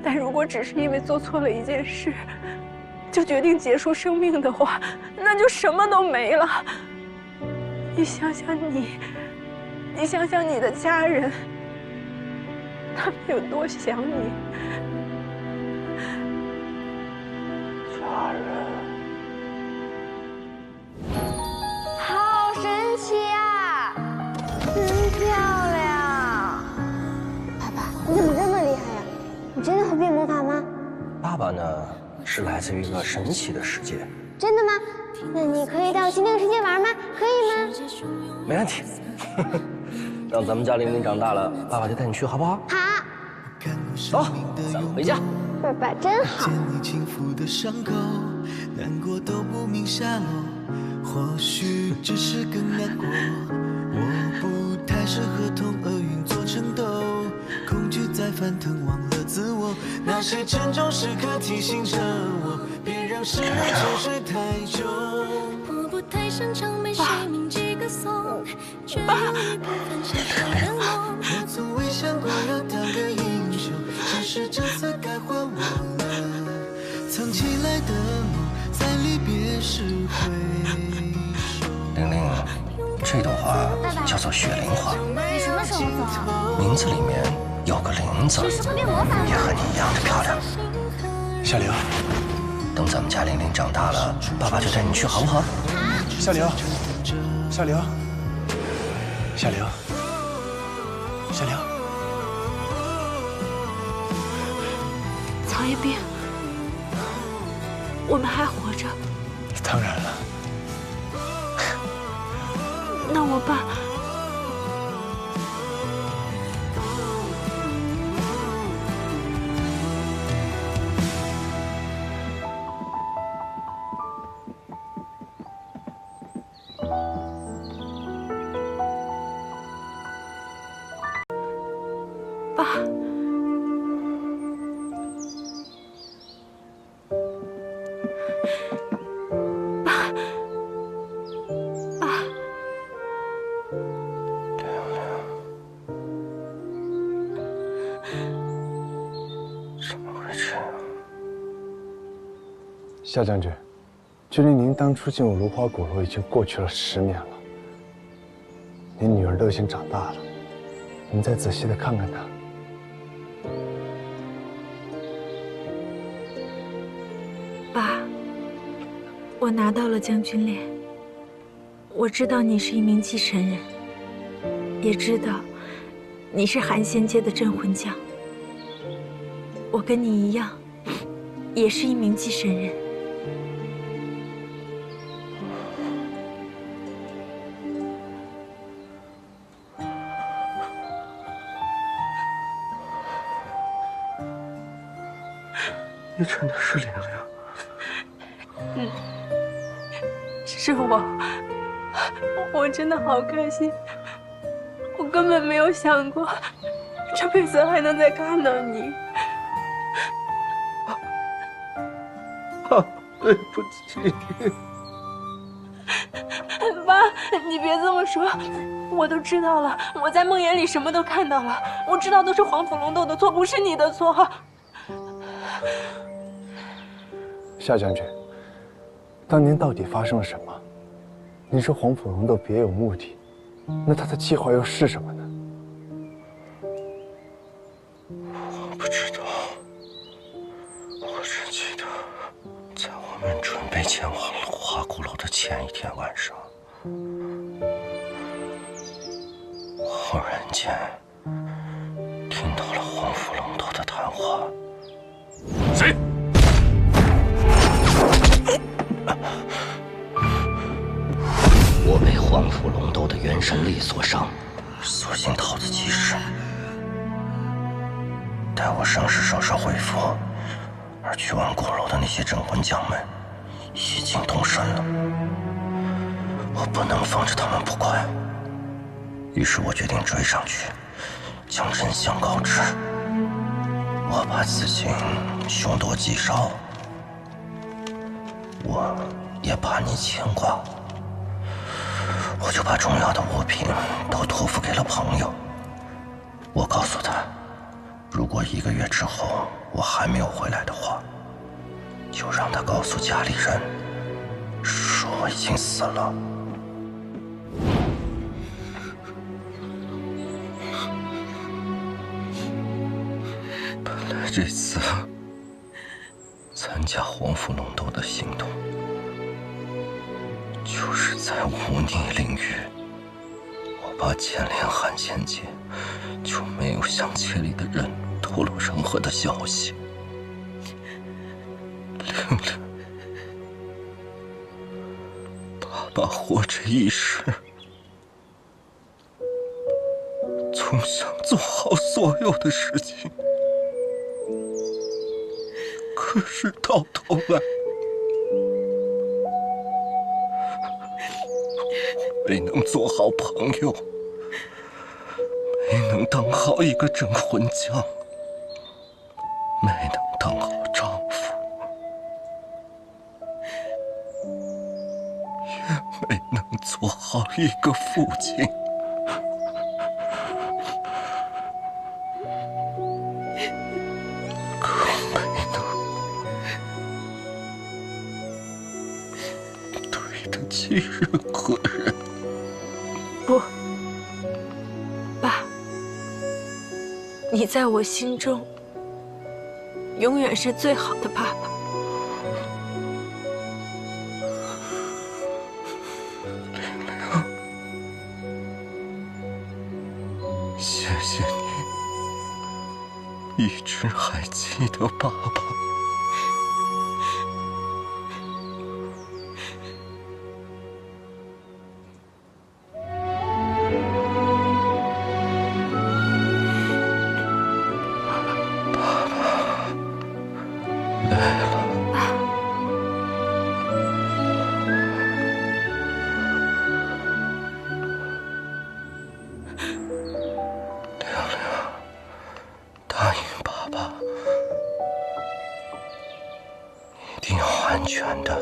但如果只是因为做错了一件事，就决定结束生命的话，那就什么都没了。你想想你想想你的家人，他们有多想你。家人，好神奇啊，真漂亮！爸爸，你怎么这么厉害呀？你真的会变魔法吗？爸爸呢，是来自于一个神奇的世界。真的吗？那你可以带我去那个世界玩吗？可以吗？没问题。让咱们家玲玲长大了，爸爸就带你去，好不好？好。走，咱们回家。爸爸真好。难过都不明下落，或许只是更难过。我不太适合同厄运做争斗，恐惧在翻腾，忘了自我。那些沉重时刻提醒着我，别让时间沉睡太久。我不太擅长被谁铭记歌颂，却有一部分想让人落。我从未想过要当个英雄，只是这次该换我了。藏起来的梦，在离别时回首。玲玲，这朵花叫做雪灵花。你什么时候走？名字里面有个灵字，是会变魔法吗？也和你一样的漂亮。小玲，等咱们家玲玲长大了，爸爸就带你去，好不好？小玲，小玲，小玲，小玲，曹彦兵，我们还活着。当然了。那我爸，爸。夏将军，距离您当初进入芦花古楼已经过去了10年了。您女儿都已经长大了，您再仔细的看看她。爸，我拿到了将军链，我知道你是一名继承人，也知道你是寒仙阶的镇魂将。我跟你一样，也是一名祭神人。你真的是玲玲？嗯，是我真的好开心，我根本没有想过这辈子还能再看到你。对不起。爸，你别这么说，我都知道了，我在梦魇里什么都看到了，我知道都是黄甫龙斗的错，不是你的错。夏将军，当年到底发生了什么？你说黄甫龙斗别有目的，那他的计划又是什么呢？我不知道，我只记得在我们准备前往芦花鼓楼的前一天晚上，忽然间听到了黄甫龙斗的谈话。谁？我被黄甫龙斗的元神力所伤，索性逃得及时。待我伤势稍稍恢复，而去往鼓楼的那些镇魂将们已经动身了，我不能放着他们不管。于是我决定追上去，将真相告知。我怕此行凶多吉少，我也怕你牵挂。我就把重要的物品都托付给了朋友。我告诉他，如果1个月之后我还没有回来的话，就让他告诉家里人，说我已经死了。本来这次参加黄甫龙斗的行动，就是在忤逆领域，我把剑莲汉仙界就没有向界里的人透露任何的消息。玲玲，爸爸活着一世，总想做好所有的事情，可是到头来，没能做好朋友，没能当好一个镇魂将，没能当好丈夫，也没能做好一个父亲。更没能对得起任何人。不，爸，你在我心中永远是最好的爸爸。谢谢你，一直还记得爸爸。答应爸爸，一定要安全的、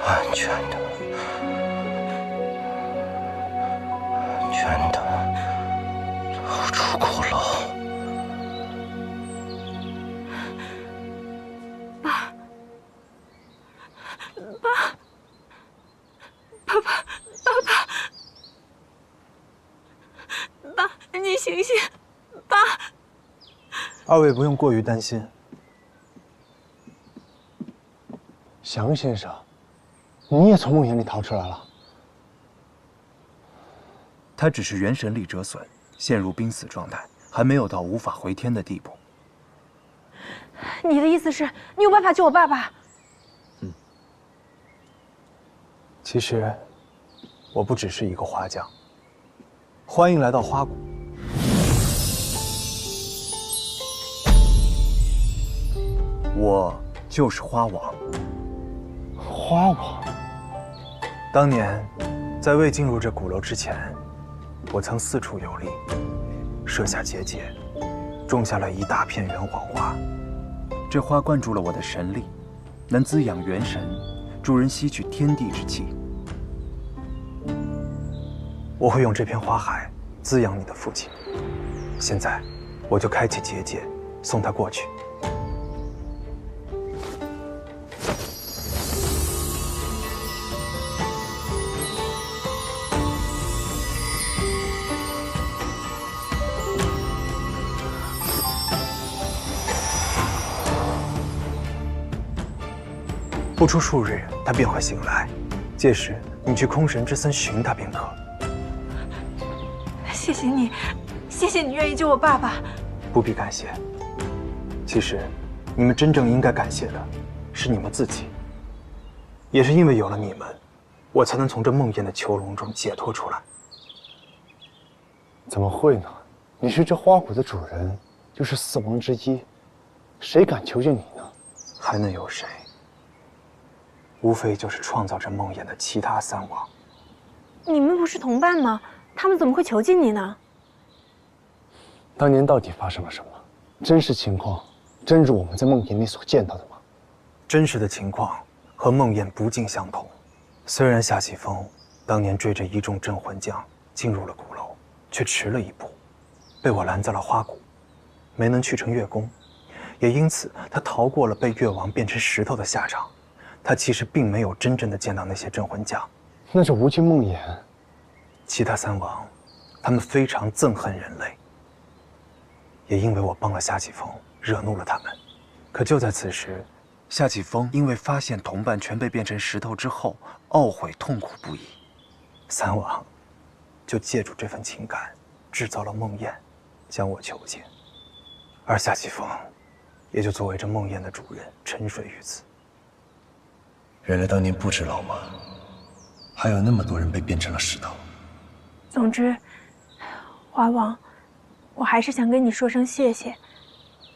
安全的、安全的走出鼓楼。爸，爸，爸爸，爸，你醒醒，爸！二位不用过于担心。祥先生，你也从梦魇里逃出来了。他只是元神力折损，陷入濒死状态，还没有到无法回天的地步。你的意思是，你有办法救我爸爸？其实，我不只是一个花匠。欢迎来到花谷。我就是花王。花王。当年，在未进入这鼓楼之前，我曾四处游历，设下结界，种下了一大片元皇花。这花灌注了我的神力，能滋养元神，助人吸取天地之气。我会用这片花海滋养你的父亲。现在，我就开启结界，送他过去。不出数日，他便会醒来。届时，你去空神之森寻他便可。谢谢你，谢谢你愿意救我爸爸。不必感谢。其实，你们真正应该感谢的是你们自己。也是因为有了你们，我才能从这梦魇的囚笼中解脱出来。怎么会呢？你是这花谷的主人，又是四王之一，谁敢求救你呢？还能有谁？无非就是创造这梦魇的其他三王。你们不是同伴吗？他们怎么会囚禁你呢？当年到底发生了什么？真实情况真如我们在梦魇里所见到的吗？真实的情况和梦魇不尽相同。虽然夏启峰当年追着一众镇魂将进入了鼓楼，却迟了一步，被我拦在了花谷，没能去成月宫，也因此他逃过了被越王变成石头的下场。他其实并没有真正的见到那些镇魂将。那这无尽梦魇，其他三王，他们非常憎恨人类，也因为我帮了夏启峰，惹怒了他们。可就在此时，夏启峰因为发现同伴全被变成石头之后，懊悔痛苦不已。三王就借助这份情感，制造了梦魇，将我囚禁。而夏启峰也就作为这梦魇的主人，沉睡于此。原来当年不止老妈，还有那么多人被变成了石头。总之，花王，我还是想跟你说声谢谢，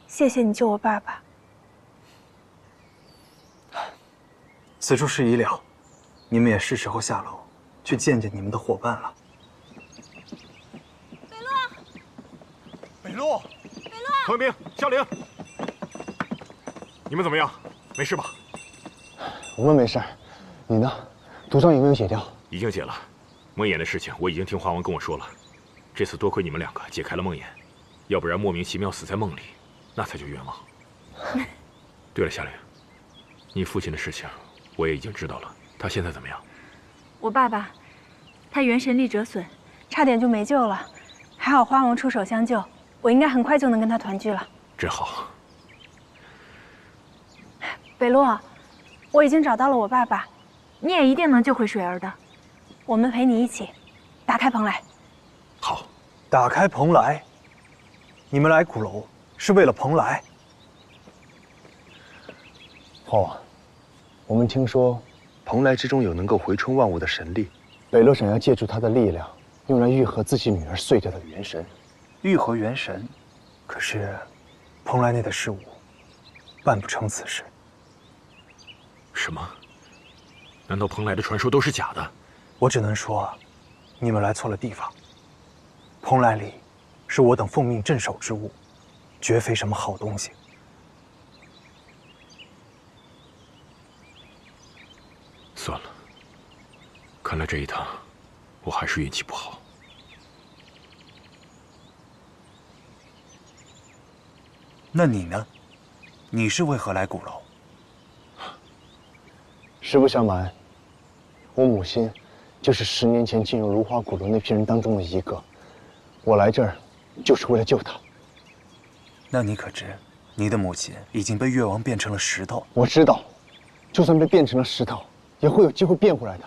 谢谢你救我爸爸。此处事已了，你们也是时候下楼去见见你们的伙伴了。北洛，唐明、夏灵，你们怎么样？没事吧？我们没事，你呢？毒疮有没有解掉？已经解了。梦魇的事情我已经听花王跟我说了。这次多亏你们两个解开了梦魇，要不然莫名其妙死在梦里，那才叫冤枉。对了，夏灵，你父亲的事情我也已经知道了，他现在怎么样？我爸爸，他元神力折损，差点就没救了，还好花王出手相救，我应该很快就能跟他团聚了。真好。北洛，我已经找到了我爸爸，你也一定能救回水儿的。我们陪你一起打开蓬莱。好，打开蓬莱。你们来鼓楼是为了蓬莱？花王，我们听说蓬莱之中有能够回春万物的神力，北洛想要借助他的力量，用来愈合自己女儿碎掉的元神。愈合元神，可是蓬莱内的事物办不成此事。什么？难道蓬莱的传说都是假的？我只能说，你们来错了地方。蓬莱里是我等奉命镇守之物，绝非什么好东西。算了，看来这一趟我还是运气不好。那你呢？你是为何来鼓楼？实不相瞒，我母亲就是10年前进入如花鼓楼那批人当中的一个。我来这儿就是为了救她。那你可知，你的母亲已经被越王变成了石头？我知道，就算被变成了石头，也会有机会变回来的，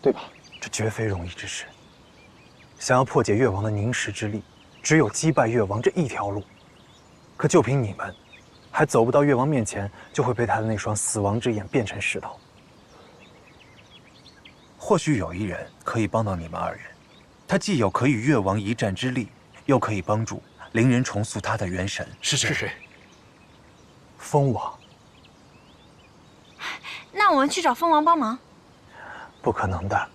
对吧？这绝非容易之事。想要破解越王的凝石之力，只有击败越王这一条路。可就凭你们，还走不到越王面前，就会被他的那双死亡之眼变成石头。或许有一人可以帮到你们二人，他既有可与越王一战之力，又可以帮助灵人重塑他的元神。是谁？是谁？蜂王。那我们去找蜂王帮忙？不可能的。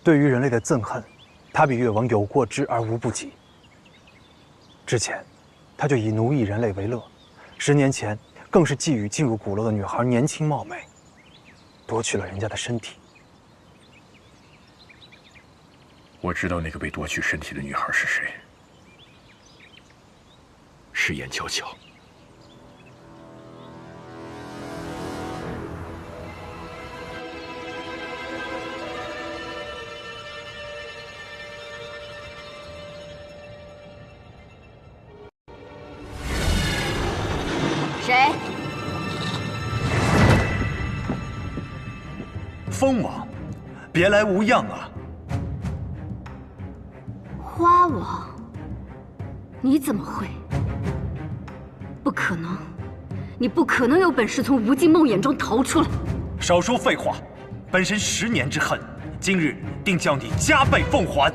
对于人类的憎恨，他比越王有过之而无不及。之前，他就以奴役人类为乐，10年前更是觊觎进入鼓楼的女孩年轻貌美，夺取了人家的身体。我知道那个被夺取身体的女孩是谁，是严巧巧。谁？蜂王，别来无恙啊！花王，你怎么会？不可能，你不可能有本事从无尽梦魇中逃出来。少说废话，本神10年之恨，今日定叫你加倍奉还。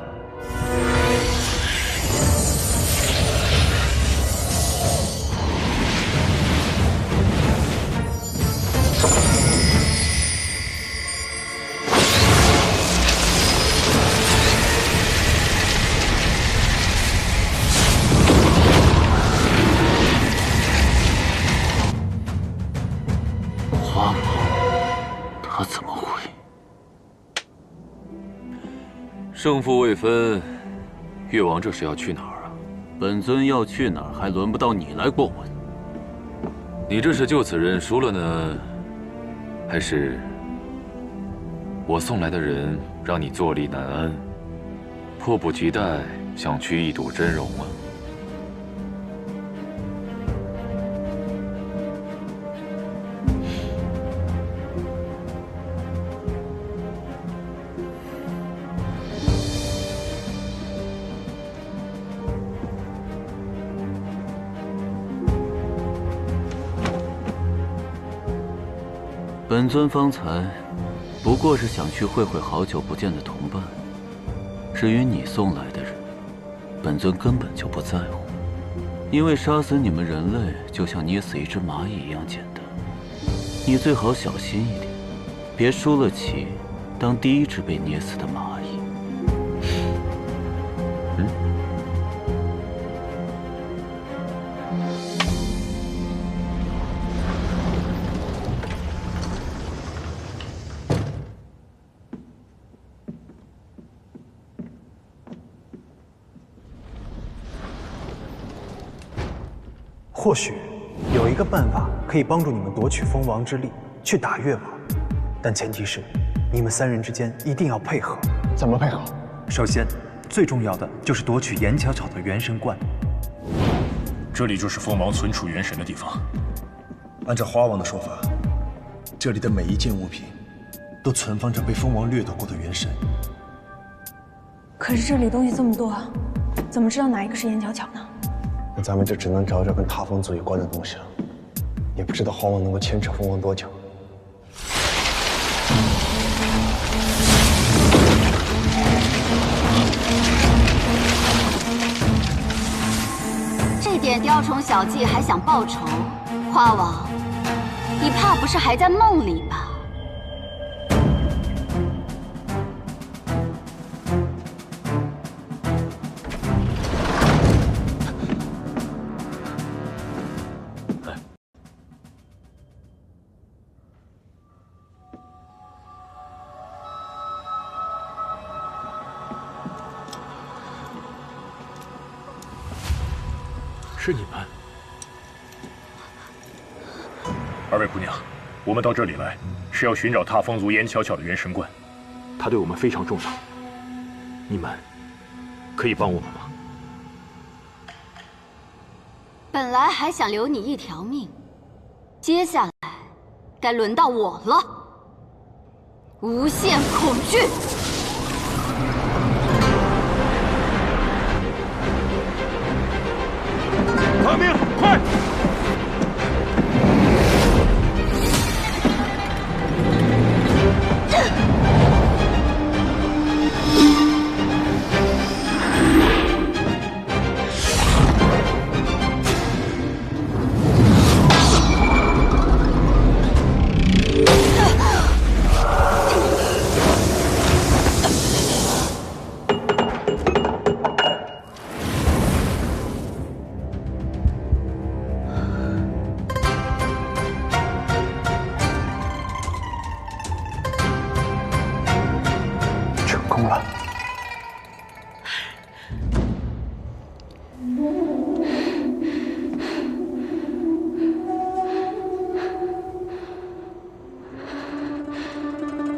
他怎么会？胜负未分，越王这是要去哪儿啊？本尊要去哪儿，还轮不到你来过问。你这是就此认输了呢，还是我送来的人让你坐立难安，迫不及待想去一睹真容啊？本尊方才不过是想去会会好久不见的同伴，至于你送来的人，本尊根本就不在乎，因为杀死你们人类就像捏死一只蚂蚁一样简单。你最好小心一点，别输了棋，当第一只被捏死的蚂蚁。或许有一个办法可以帮助你们夺取蜂王之力，去打越王，但前提是你们3人之间一定要配合。怎么配合？首先，最重要的就是夺取严巧巧的元神冠。这里就是蜂王存储元神的地方。按照花王的说法，这里的每一件物品都存放着被蜂王掠夺过的元神。可是这里东西这么多，怎么知道哪一个是严巧巧呢？那咱们就只能找找跟踏风族有关的东西了。也不知道花王能够牵扯蜂王多久。这点雕虫小技还想报仇？花王，你怕不是还在梦里吧？是你们，2位姑娘，我们到这里来是要寻找踏风族严巧巧的元神冠，她对我们非常重要，你们可以帮我们吗？本来还想留你一条命，接下来该轮到我了。无限恐惧。传命，快！通了。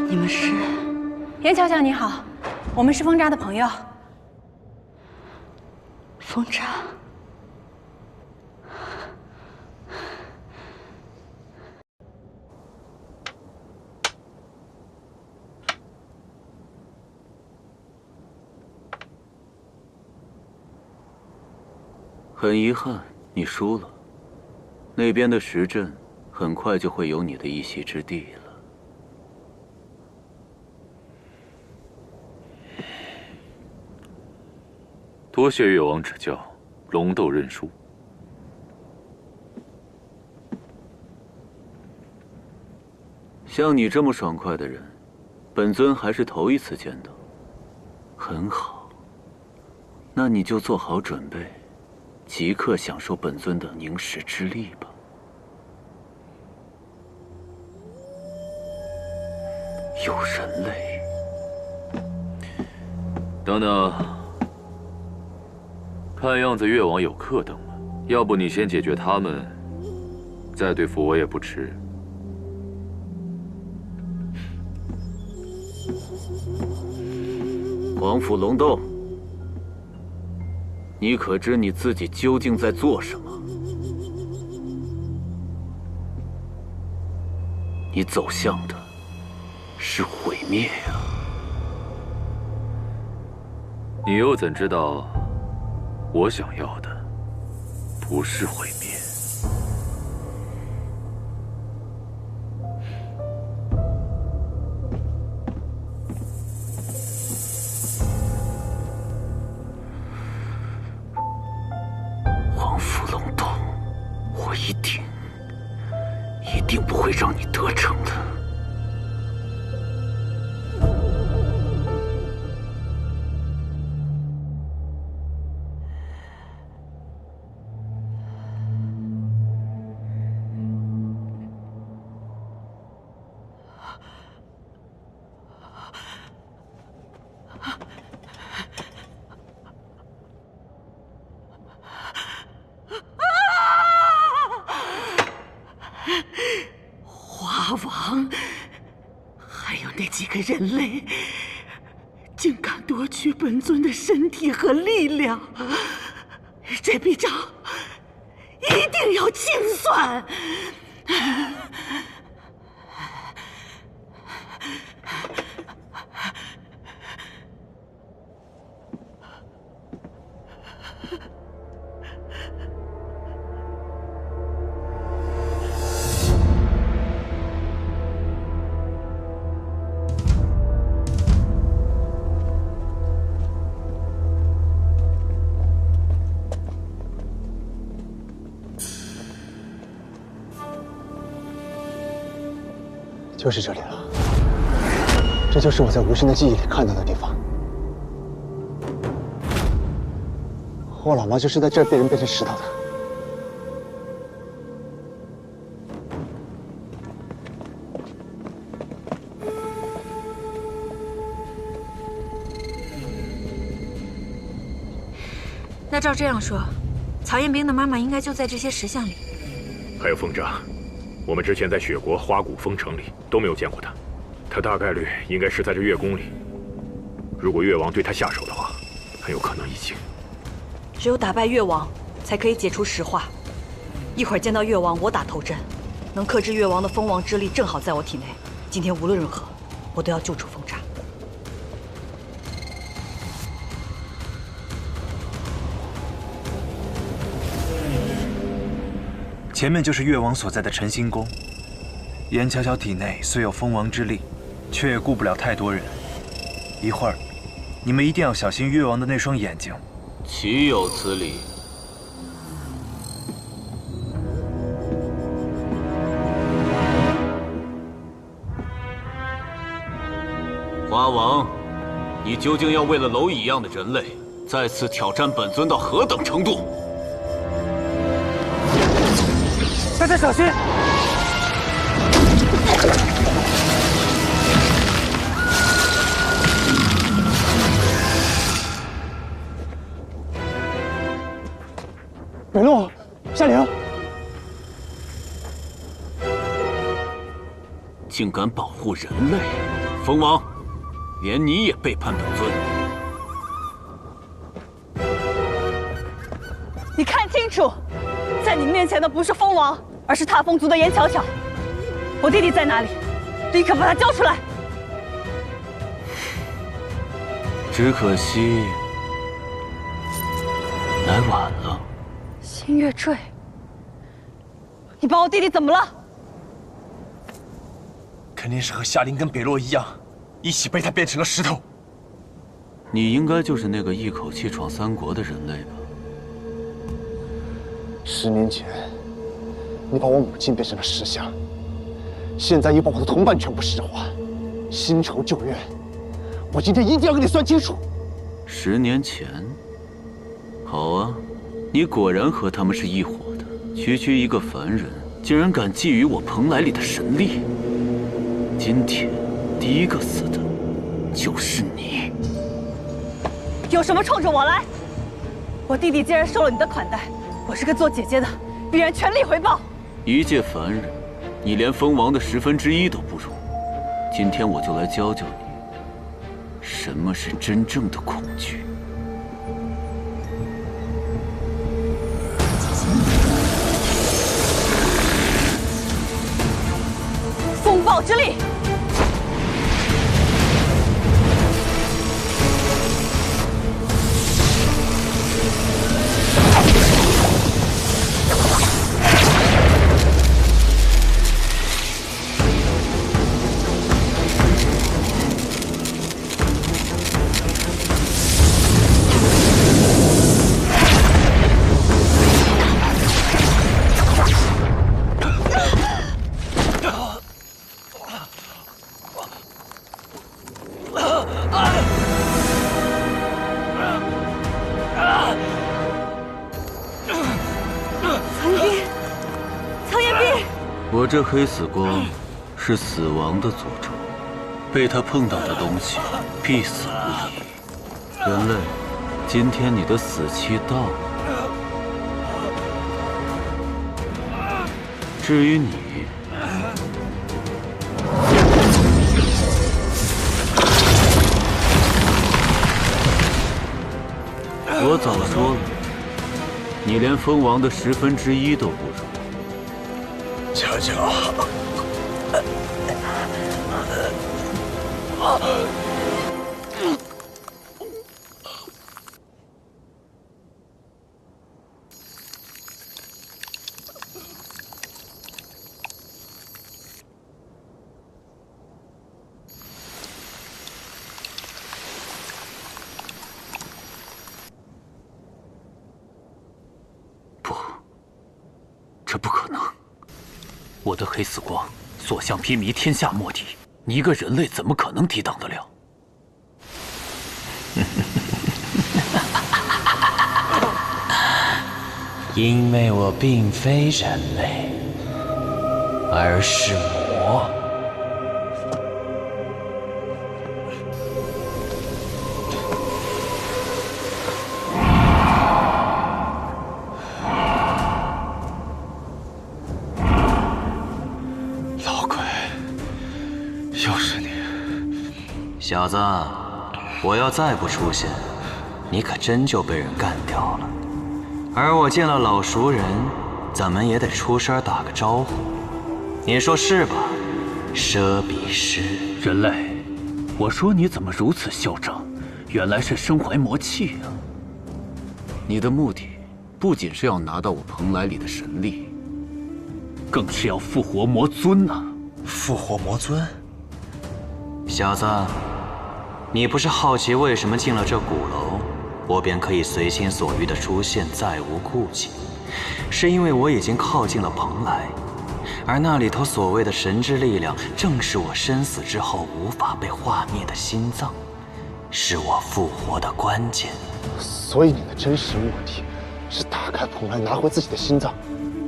你们是？严乔乔，你好，我们是风扎的朋友。风扎。 很遗憾，你输了。那边的石阵很快就会有你的一席之地了。多谢越王指教，龙斗认输。像你这么爽快的人，本尊还是头一次见到。很好，那你就做好准备。 即刻享受本尊的凝视之力吧！有人类。等等，看样子越王有客等了，要不你先解决他们，再对付我也不迟。皇府龙斗。 你可知你自己究竟在做什么？你走向的是毁灭呀！你又怎知道，我想要的不是毁灭？一定不会让你得逞的。花王，还有那几个人类，竟敢夺取本尊的身体和力量，这笔账一定要清算。就是这里了，这就是我在无声的记忆里看到的地方。我老妈就是在这儿被人变成石头的。那照这样说，曹彦兵的妈妈应该就在这些石像里。还有风扎。 我们之前在雪国花谷封城里都没有见过他，他大概率应该是在这月宫里。如果越王对他下手的话，很有可能已经。只有打败越王，才可以解除石化。一会儿见到越王，我打头阵，能克制越王的封王之力正好在我体内。今天无论如何，我都要救出风扎。 前面就是越王所在的晨星宫。严巧巧体内虽有封王之力，却也顾不了太多人。一会儿，你们一定要小心越王的那双眼睛。岂有此理！花王，你究竟要为了蝼蚁一样的人类，再次挑战本尊到何等程度？ 大家小心！北洛，夏灵，竟敢保护人类，蜂王，连你也背叛本尊！你看清楚，在你面前的不是蜂王，而是踏风族的严巧巧。我弟弟在哪里？立刻把他交出来！只可惜来晚了。星月坠，你把我弟弟怎么了？肯定是和夏灵跟北洛一样，一起被他变成了石头。你应该就是那个一口气闯3国的人类吧？10年前，你把我母亲变成了石像，现在又把我的同伴全部石化，新仇旧怨，我今天一定要跟你算清楚。10年前，好啊，你果然和他们是一伙的。区一个凡人，竟然敢觊觎我蓬莱里的神力。今天第一个死的就是你。有什么冲着我来？我弟弟既然受了你的款待，我是个做姐姐的，必然全力回报。一介凡人，你连蜂王的1/10都不如。今天我就来教教你，什么是真正的恐惧。风暴之力！我这黑死光是死亡的诅咒，被他碰到的东西必死无疑。人类，今天你的死期到了。至于你，我早说了，你连蜂王的1/10都不如。巧巧，不，这不可能。我的黑死光，所向披靡，天下莫敌。你一个人类怎么可能抵挡得了？因为我并非人类，而是魔。小子，我要再不出现，你可真就被人干掉了。而我见了老熟人，怎么也得出声打个招呼。你说是吧，佘比师？人类，我说你怎么如此嚣张？原来是身怀魔气啊！你的目的不仅是要拿到我蓬莱里的神力，更是要复活魔尊呐！复活魔尊？小子，你不是好奇为什么进了这鼓楼，我便可以随心所欲地出现，再无顾忌？是因为我已经靠近了蓬莱，而那里头所谓的神之力量，正是我身死之后无法被化灭的心脏，是我复活的关键。所以你的真实目的是打开蓬莱，拿回自己的心脏，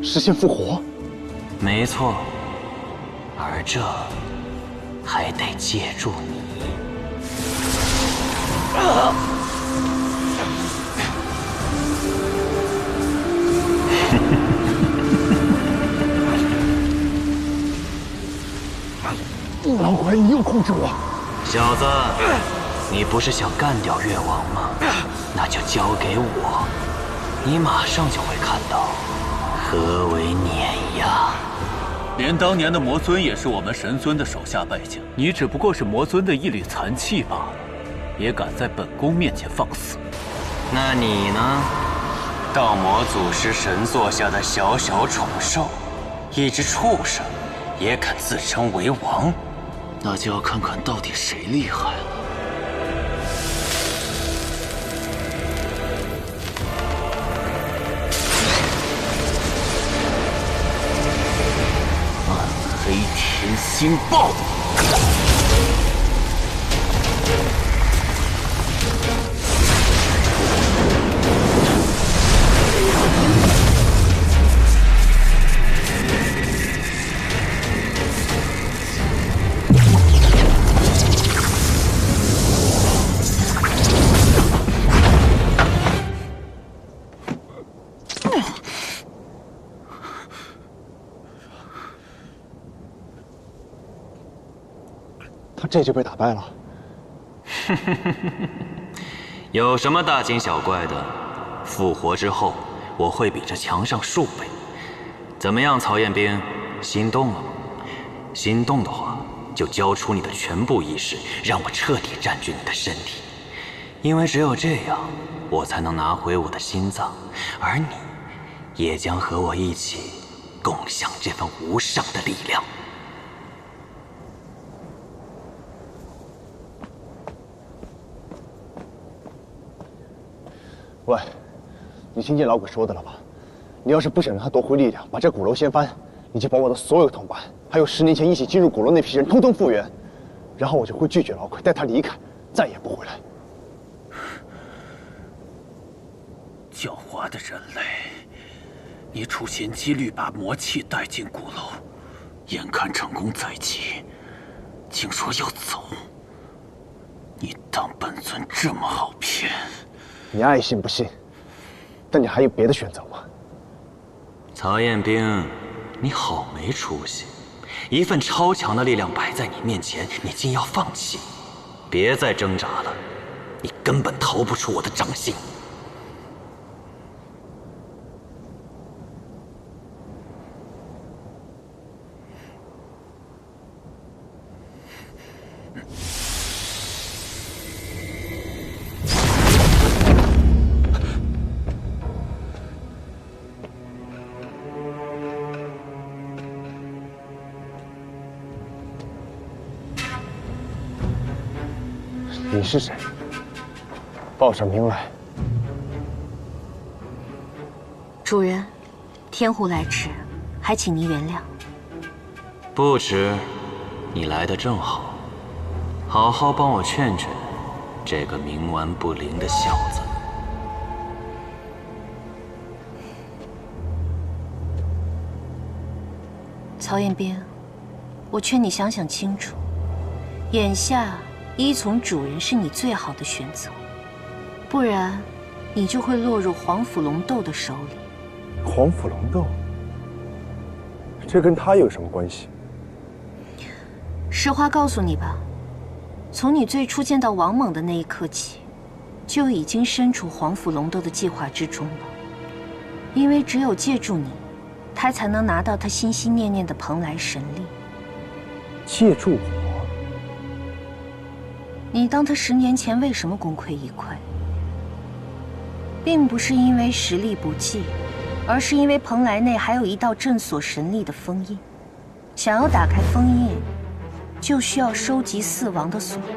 实现复活？没错，而这还得借助你。老鬼，你又控制我！小子，你不是想干掉越王吗？那就交给我，你马上就会看到何为碾压。连当年的魔尊也是我们神尊的手下败将，你只不过是魔尊的一缕残气罢了，也敢在本宫面前放肆？那你呢？道魔祖师神座下的小小宠兽，一只畜生，也敢自称为王？那就要看看到底谁厉害了。暗黑天星爆！他这就被打败了。有什么大惊小怪的？复活之后，我会比这强上数倍。怎么样，曹彦兵，心动了吗？心动的话，就交出你的全部意识，让我彻底占据你的身体。因为只有这样，我才能拿回我的心脏，而你，也将和我一起共享这份无上的力量。喂，你听见老鬼说的了吧？你要是不想让他夺回力量，把这鼓楼掀翻，你就把我的所有同伴，还有10年前一起进入鼓楼那批人，通通复原，然后我就会拒绝老鬼，带他离开，再也不回来。狡猾的人类，你处心积虑把魔气带进鼓楼，眼看成功在即，竟说要走。你当本尊这么好骗？你爱信不信，但你还有别的选择吗？曹彦兵，你好没出息！一份超强的力量摆在你面前，你竟要放弃？别再挣扎了，你根本逃不出我的掌心。你是谁？报上名来。主人，天狐来迟，还请您原谅。不迟，你来得正好，好好帮我劝劝这个冥顽不灵的小子。曹彦兵，我劝你想想清楚，眼下依从主人是你最好的选择，不然你就会落入黄甫龙斗的手里。黄甫龙斗？这跟他有什么关系？实话告诉你吧，从你最初见到王猛的那一刻起，就已经身处黄甫龙斗的计划之中了。因为只有借助你，他才能拿到他心心念念的蓬莱神力。借助我？你当他10年前为什么功亏一篑？并不是因为实力不济，而是因为蓬莱内还有一道镇锁神力的封印。想要打开封印，就需要收集4王的所魄。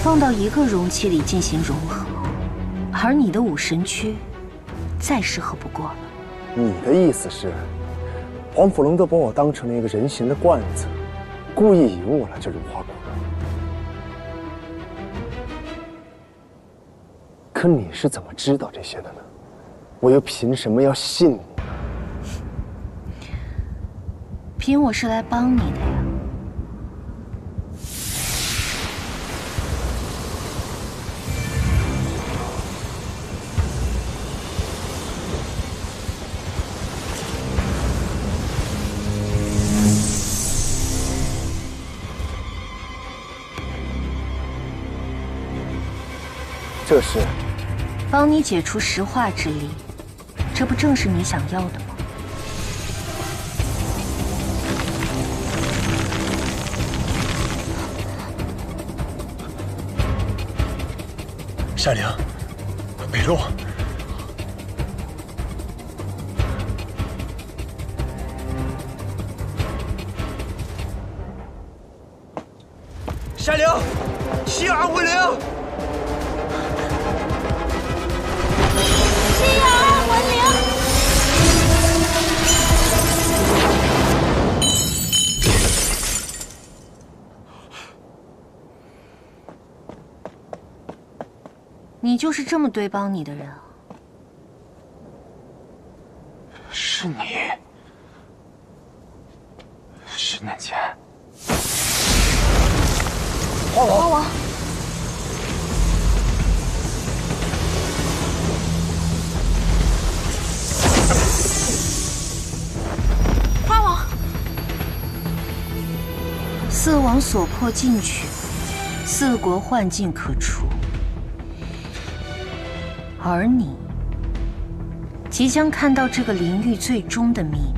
放到一个容器里进行融合，而你的武神躯再适合不过了。你的意思是，黄甫龙都把我当成了一个人形的罐子，故意引我来这如花鼓楼。可你是怎么知道这些的呢？我又凭什么要信你呢？凭我是来帮你的呀。这是帮你解除石化之力，这不正是你想要的吗？夏灵，北路。夏灵，西尔文灵。西尔文灵。 你就是这么对帮你的人啊？是你，10年前，花王，花王，花王，四王所迫进取，四国幻境可除。 而你即将看到这个灵域最终的秘密。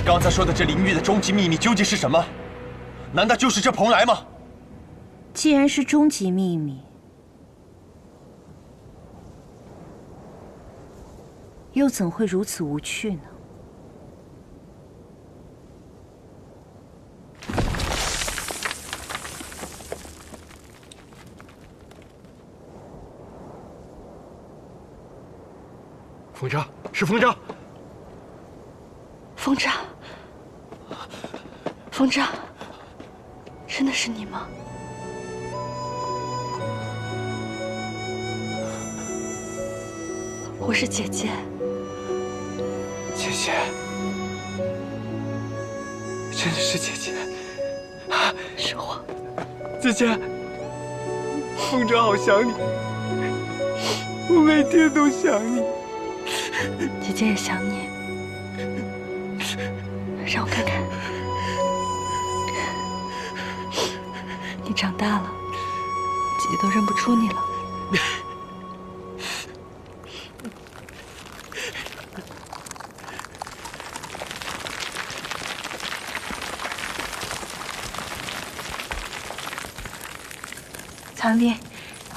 刚才说的这灵域的终极秘密究竟是什么？难道就是这蓬莱吗？既然是终极秘密，又怎会如此无趣呢？风渣，是风渣！风渣，风渣，真的是你吗？我是姐姐。姐姐，真的是姐姐。是我。姐姐，风筝好想你，我每天都想你。姐姐也想你。让我看看，你长大了，姐姐都认不出你了。曹阳爹，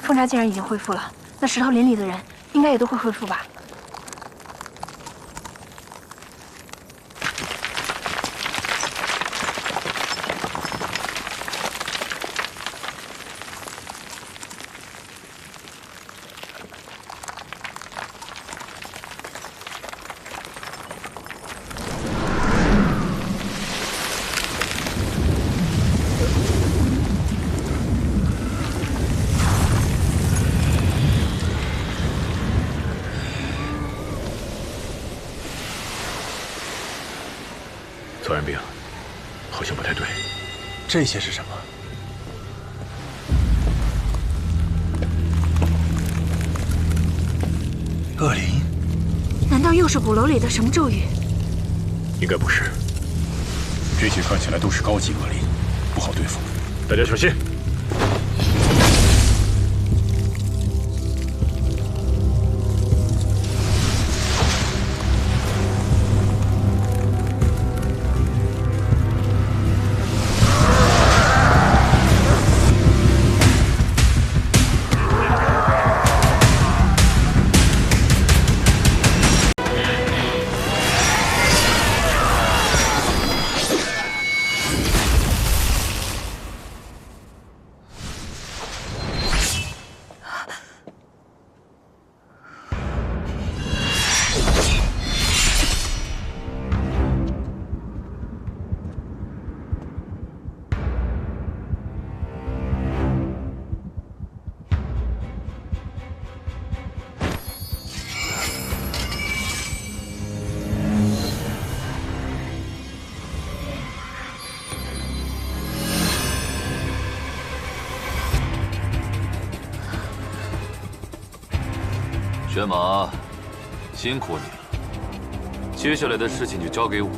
凤札既然已经恢复了，那石头林里的人应该也都会恢复吧？曹元兵，好像不太对。这些是什么？恶灵？难道又是鼓楼里的什么咒语？应该不是。这些看起来都是高级恶灵，不好对付。大家小心！玄马，辛苦你了。接下来的事情就交给我。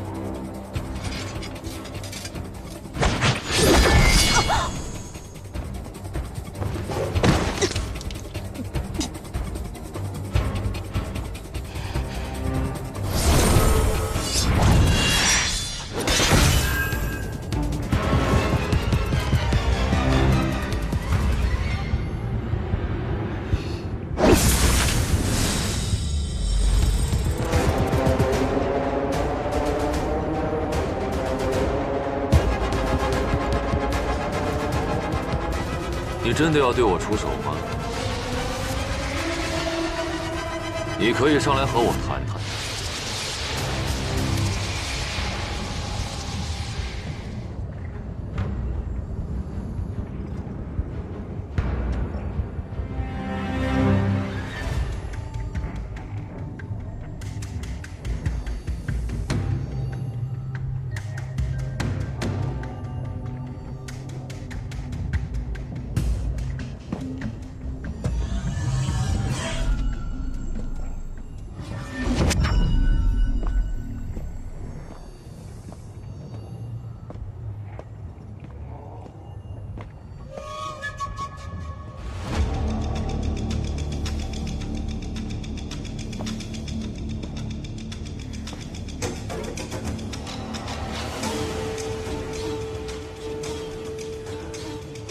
你真的要对我出手吗？你可以上来和我谈谈。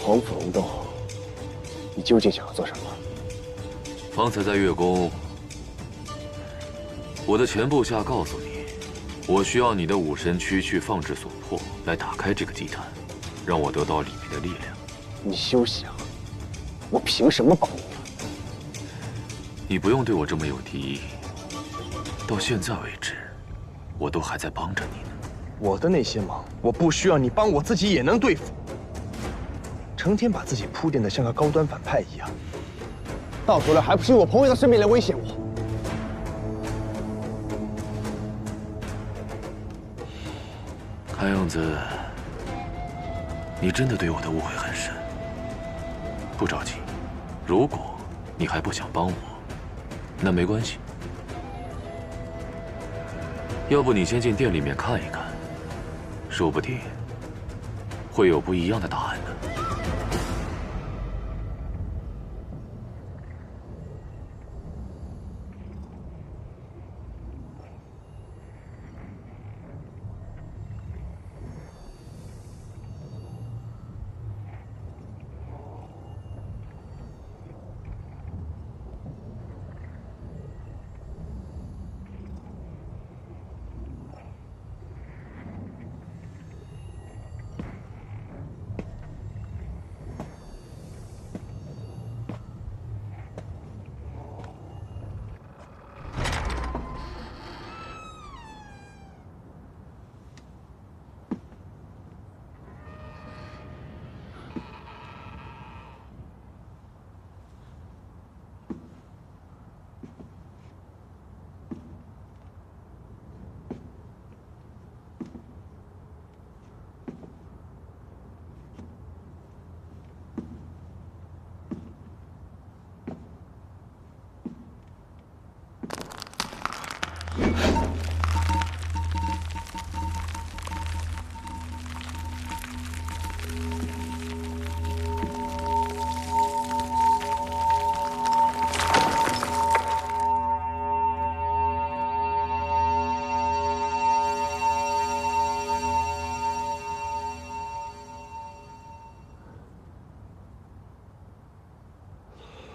黄甫龙洞，你究竟想要做什么？方才在月宫，我的前部下告诉你，我需要你的武神躯去放置所迫，来打开这个祭坛，让我得到里面的力量。你休想！我凭什么帮你？你不用对我这么有敌意。到现在为止，我都还在帮着你呢。我的那些忙，我不需要你帮，我自己也能对付。成天把自己铺垫得像个高端反派一样，到头来还不是用我朋友的生命来威胁我。看样子，你真的对我的误会很深。不着急，如果你还不想帮我，那没关系。要不你先进店里面看一看，说不定会有不一样的答案呢。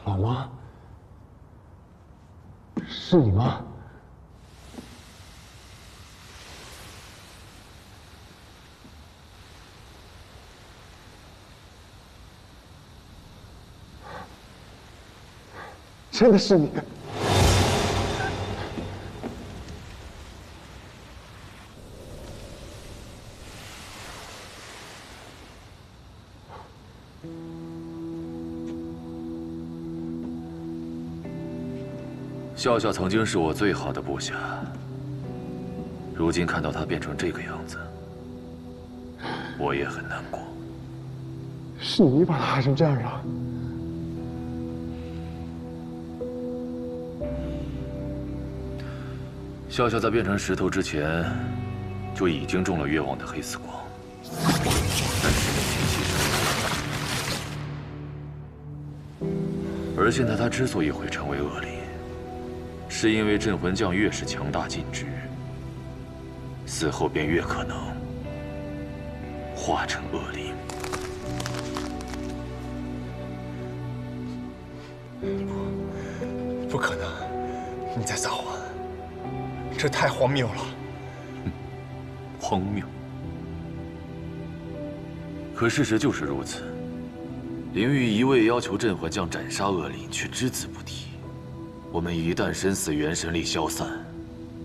老妈，是你吗？真的是你！笑笑曾经是我最好的部下，如今看到他变成这个样子，我也很难过。是你把他害成这样的？笑笑在变成石头之前，就已经中了越王的黑死光，但10年前牺牲。而现在他之所以会成为恶灵，是因为镇魂将越是强大尽职，死后便越可能化成恶灵。不可能，你在撒谎，这太荒谬了。荒谬。可事实就是如此。灵域一味要求镇魂将斩杀恶灵，却只字不提。我们一旦身死，元神力消散，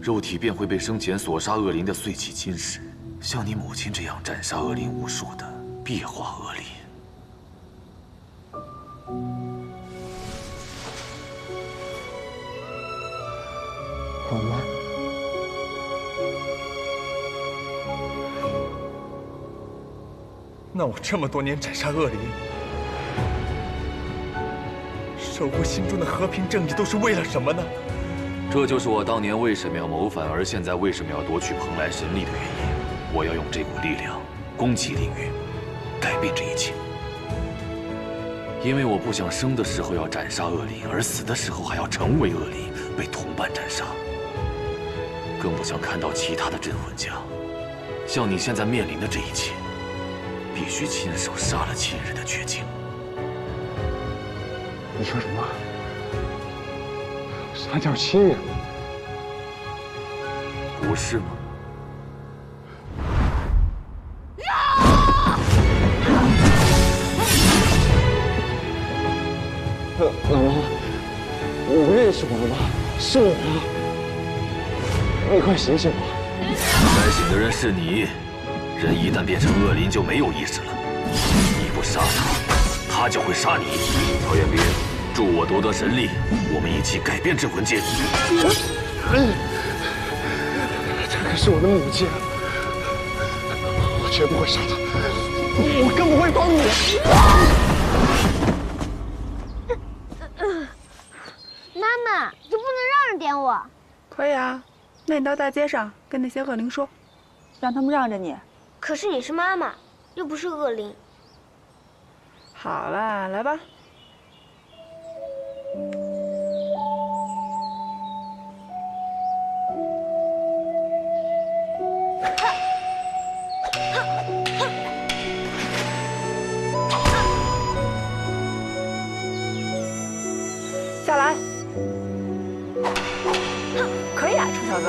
肉体便会被生前所杀恶灵的碎气侵蚀，像你母亲这样斩杀恶灵无数的，必化恶灵。我妈，那我这么多年斩杀恶灵，守护心中的和平正义，都是为了什么呢？这就是我当年为什么要谋反，而现在为什么要夺取蓬莱神力的原因。我要用这股力量攻击灵域，改变这一切。因为我不想生的时候要斩杀恶灵，而死的时候还要成为恶灵，被同伴斩杀。更不想看到其他的镇魂将像你现在面临的这一切，必须亲手杀了亲人的绝境。你说什么？杀掉亲人？不是吗？老妈，我认识我的妈，是我妈。你快醒醒吧！该醒的人是你。人一旦变成恶灵，就没有意识了。你不杀他，他就会杀你。曹彦斌，助我夺得神力，我们一起改变镇魂界。这可是我的母亲，我绝不会杀她，我更不会帮你。妈妈，就不能让着点我？可以啊，那你到大街上跟那些恶灵说，让他们让着你。可是你是妈妈，又不是恶灵。好了，来吧。下来。可以啊，臭小子。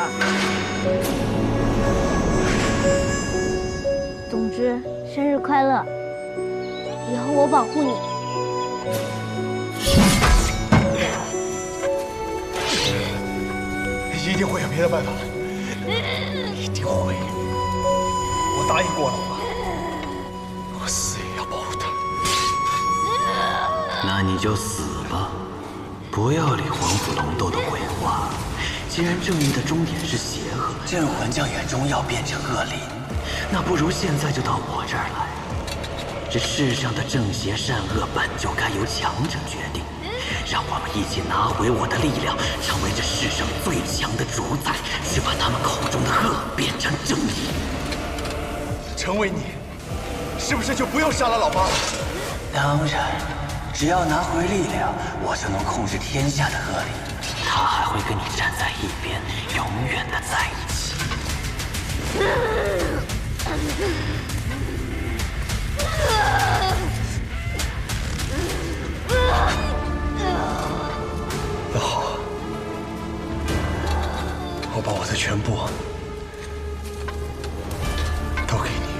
总之，生日快乐！以后我保护你。一定会有别的办法，一定会。我答应过了妈，我死也要保护她。那你就死吧，不要理黄甫龙斗的鬼话。既然正义的终点是邪恶，镇魂将也终要变成恶灵。那不如现在就到我这儿来。这世上的正邪善恶本就该由强者决定，让我们一起拿回我的力量，成为这世上最强的主宰，去把他们口中的恶变成正义。成为你，是不是就不用杀了老妈了？当然，只要拿回力量，我就能控制天下的恶灵，他还会跟你站在一边，永远的在一起。那好，我把我的全部都给你。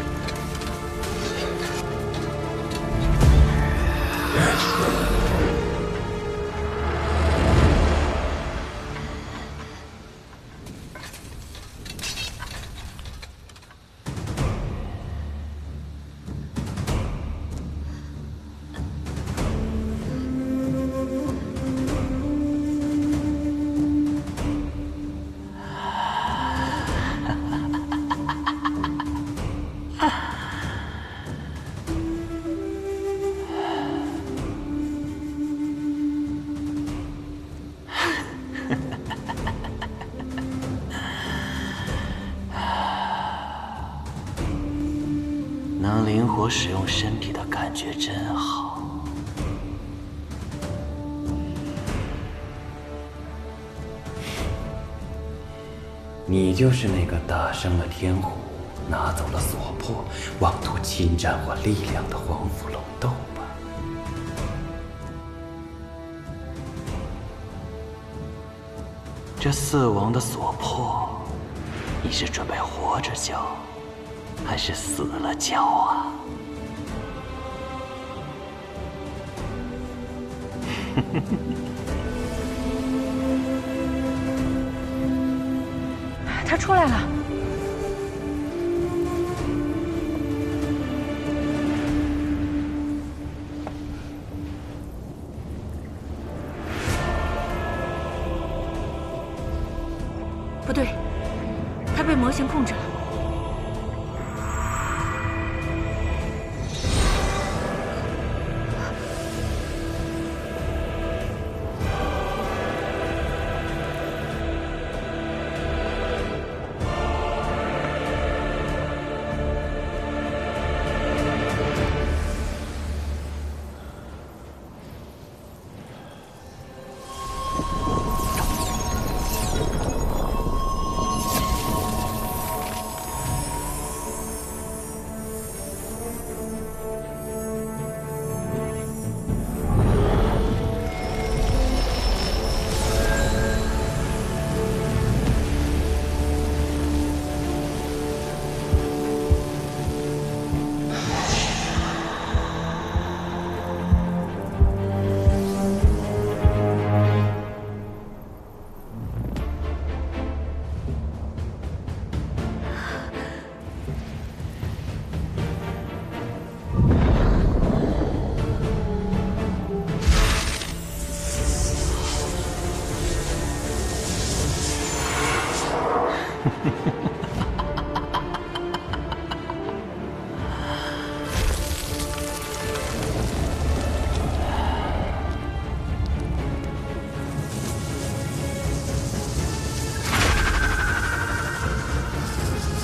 能灵活使用身体的感觉真好。你就是那个打伤了天虎，拿走了锁魄，妄图侵占我力量的黄甫龙斗吧？这四王的锁魄，你是准备活着交，还是死了交啊？他出来了。不对，他被魔形控制了。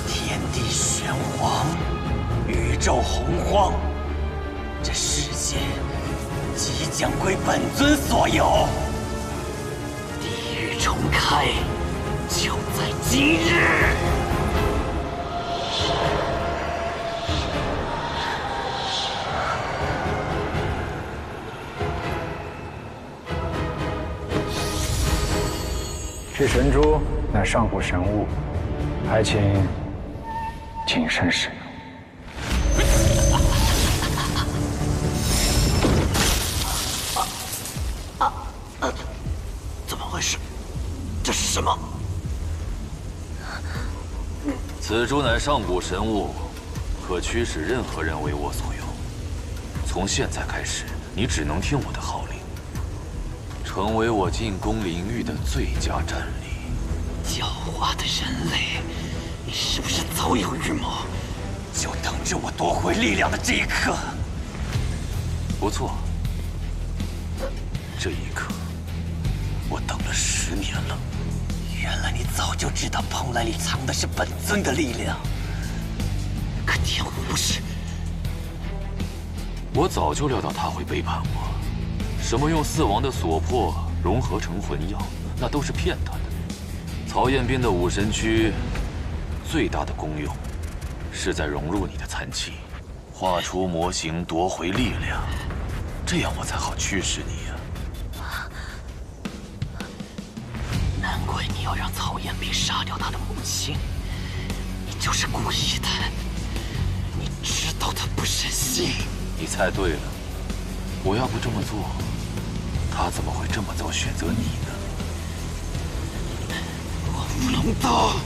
天地玄黄，宇宙洪荒，这世界即将归本尊所有。地狱重开，就在今日。这神珠乃上古神物，还请谨慎使用。怎么回事？这是什么？此珠乃上古神物，可驱使任何人为我所用。从现在开始，你只能听我的号令，成为我进攻灵域的最佳战力。狡猾的人类，你是不是早有预谋？就等着我夺回力量的这一刻。不错，这一刻我等了10年了。原来你早就知道蓬莱里藏的是本尊的力量，可天虎不是。我早就料到他会背叛我。什么用四王的锁魄融合成魂药，那都是骗他的。曹彦斌的武神躯最大的功用，是在融入你的残气，画出模型，夺回力量，这样我才好驱使你呀。难怪你要让曹彦斌杀掉他的母亲，你就是故意的。你知道他不忍心。你猜对了，我要不这么做，他怎么会这么早选择你呢？不能刀！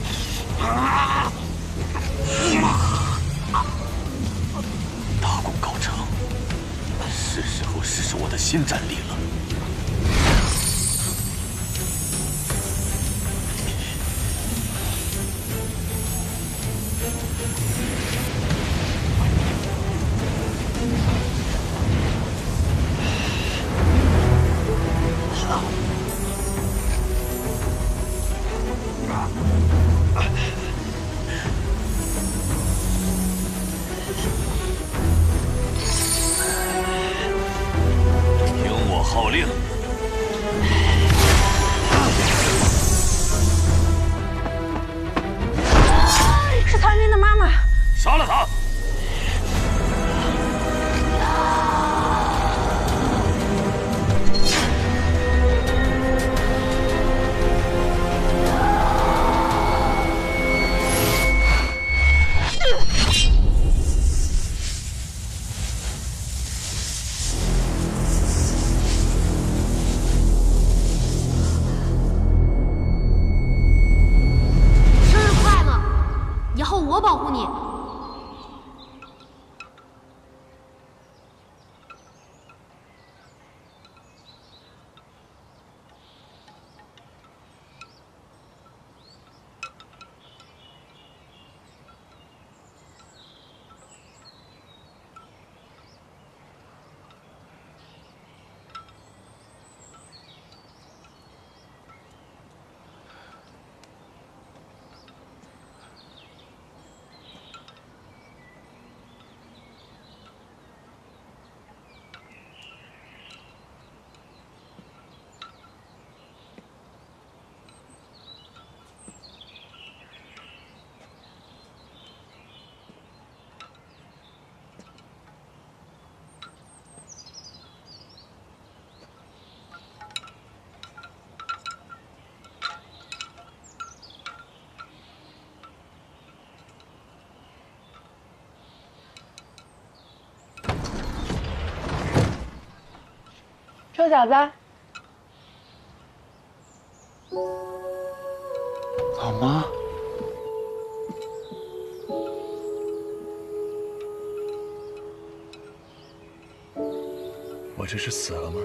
大功告成，是时候试试我的新战力了。以后我保护你。臭小子，老妈，我这是死了吗？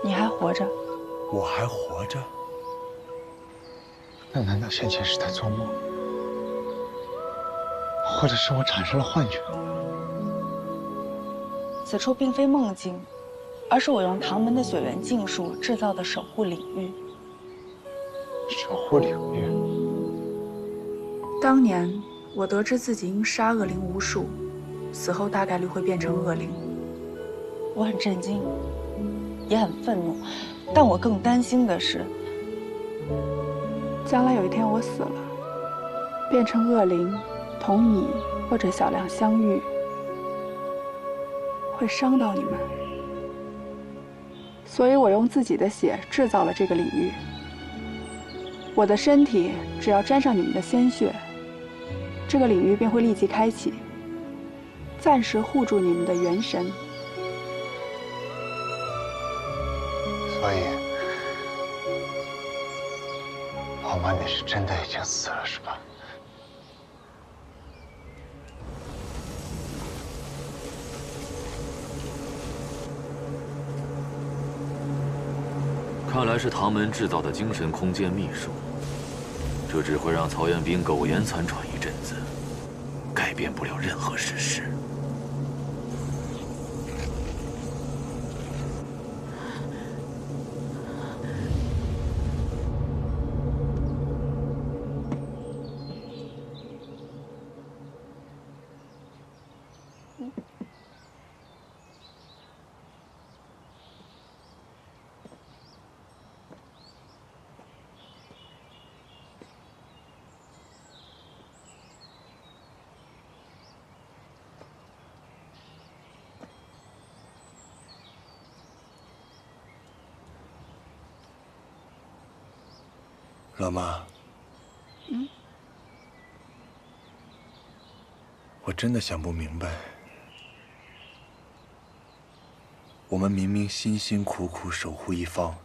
你还活着？我还活着？那难道先前是在做梦，或者是我产生了幻觉？此处并非梦境，而是我用唐门的血缘禁术制造的守护领域。守护领域。当年我得知自己因杀恶灵无数，死后大概率会变成恶灵。我很震惊，也很愤怒，但我更担心的是，将来有一天我死了，变成恶灵，同你或者小亮相遇。会伤到你们，所以我用自己的血制造了这个领域。我的身体只要沾上你们的鲜血，这个领域便会立即开启，暂时护住你们的元神。所以，老妈，你是真的已经死了，是吧？看来是唐门制造的精神空间秘术，这只会让曹彦斌苟延残喘一阵子，改变不了任何事实。老妈，我真的想不明白，我们明明辛辛苦苦守护一方，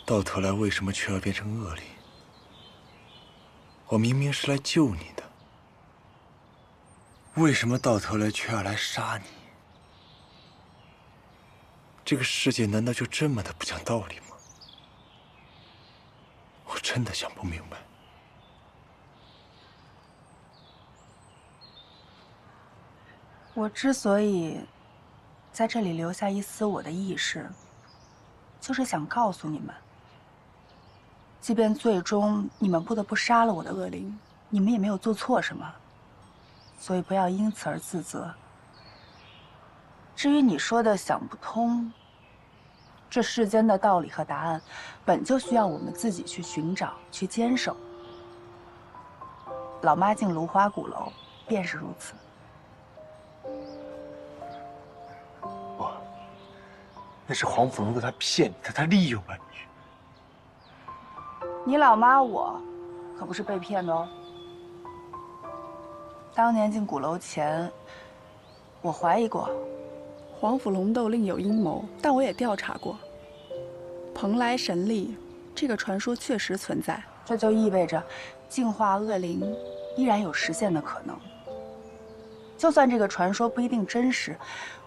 到头来为什么却要变成恶灵？我明明是来救你的，为什么到头来却要来杀你？这个世界难道就这么的不讲道理吗？我真的想不明白。我之所以在这里留下一丝我的意识，就是想告诉你们，即便最终你们不得不杀了我的恶灵，你们也没有做错什么，所以不要因此而自责。至于你说的想不通，这世间的道理和答案，本就需要我们自己去寻找、去坚守。老妈进芦花鼓楼，便是如此。不，那是黄甫龙的，他骗你，他利用了你。你老妈我，可不是被骗的哦。当年进鼓楼前，我怀疑过。黄甫龙斗另有阴谋，但我也调查过。蓬莱神力这个传说确实存在，这就意味着净化恶灵依然有实现的可能。就算这个传说不一定真实，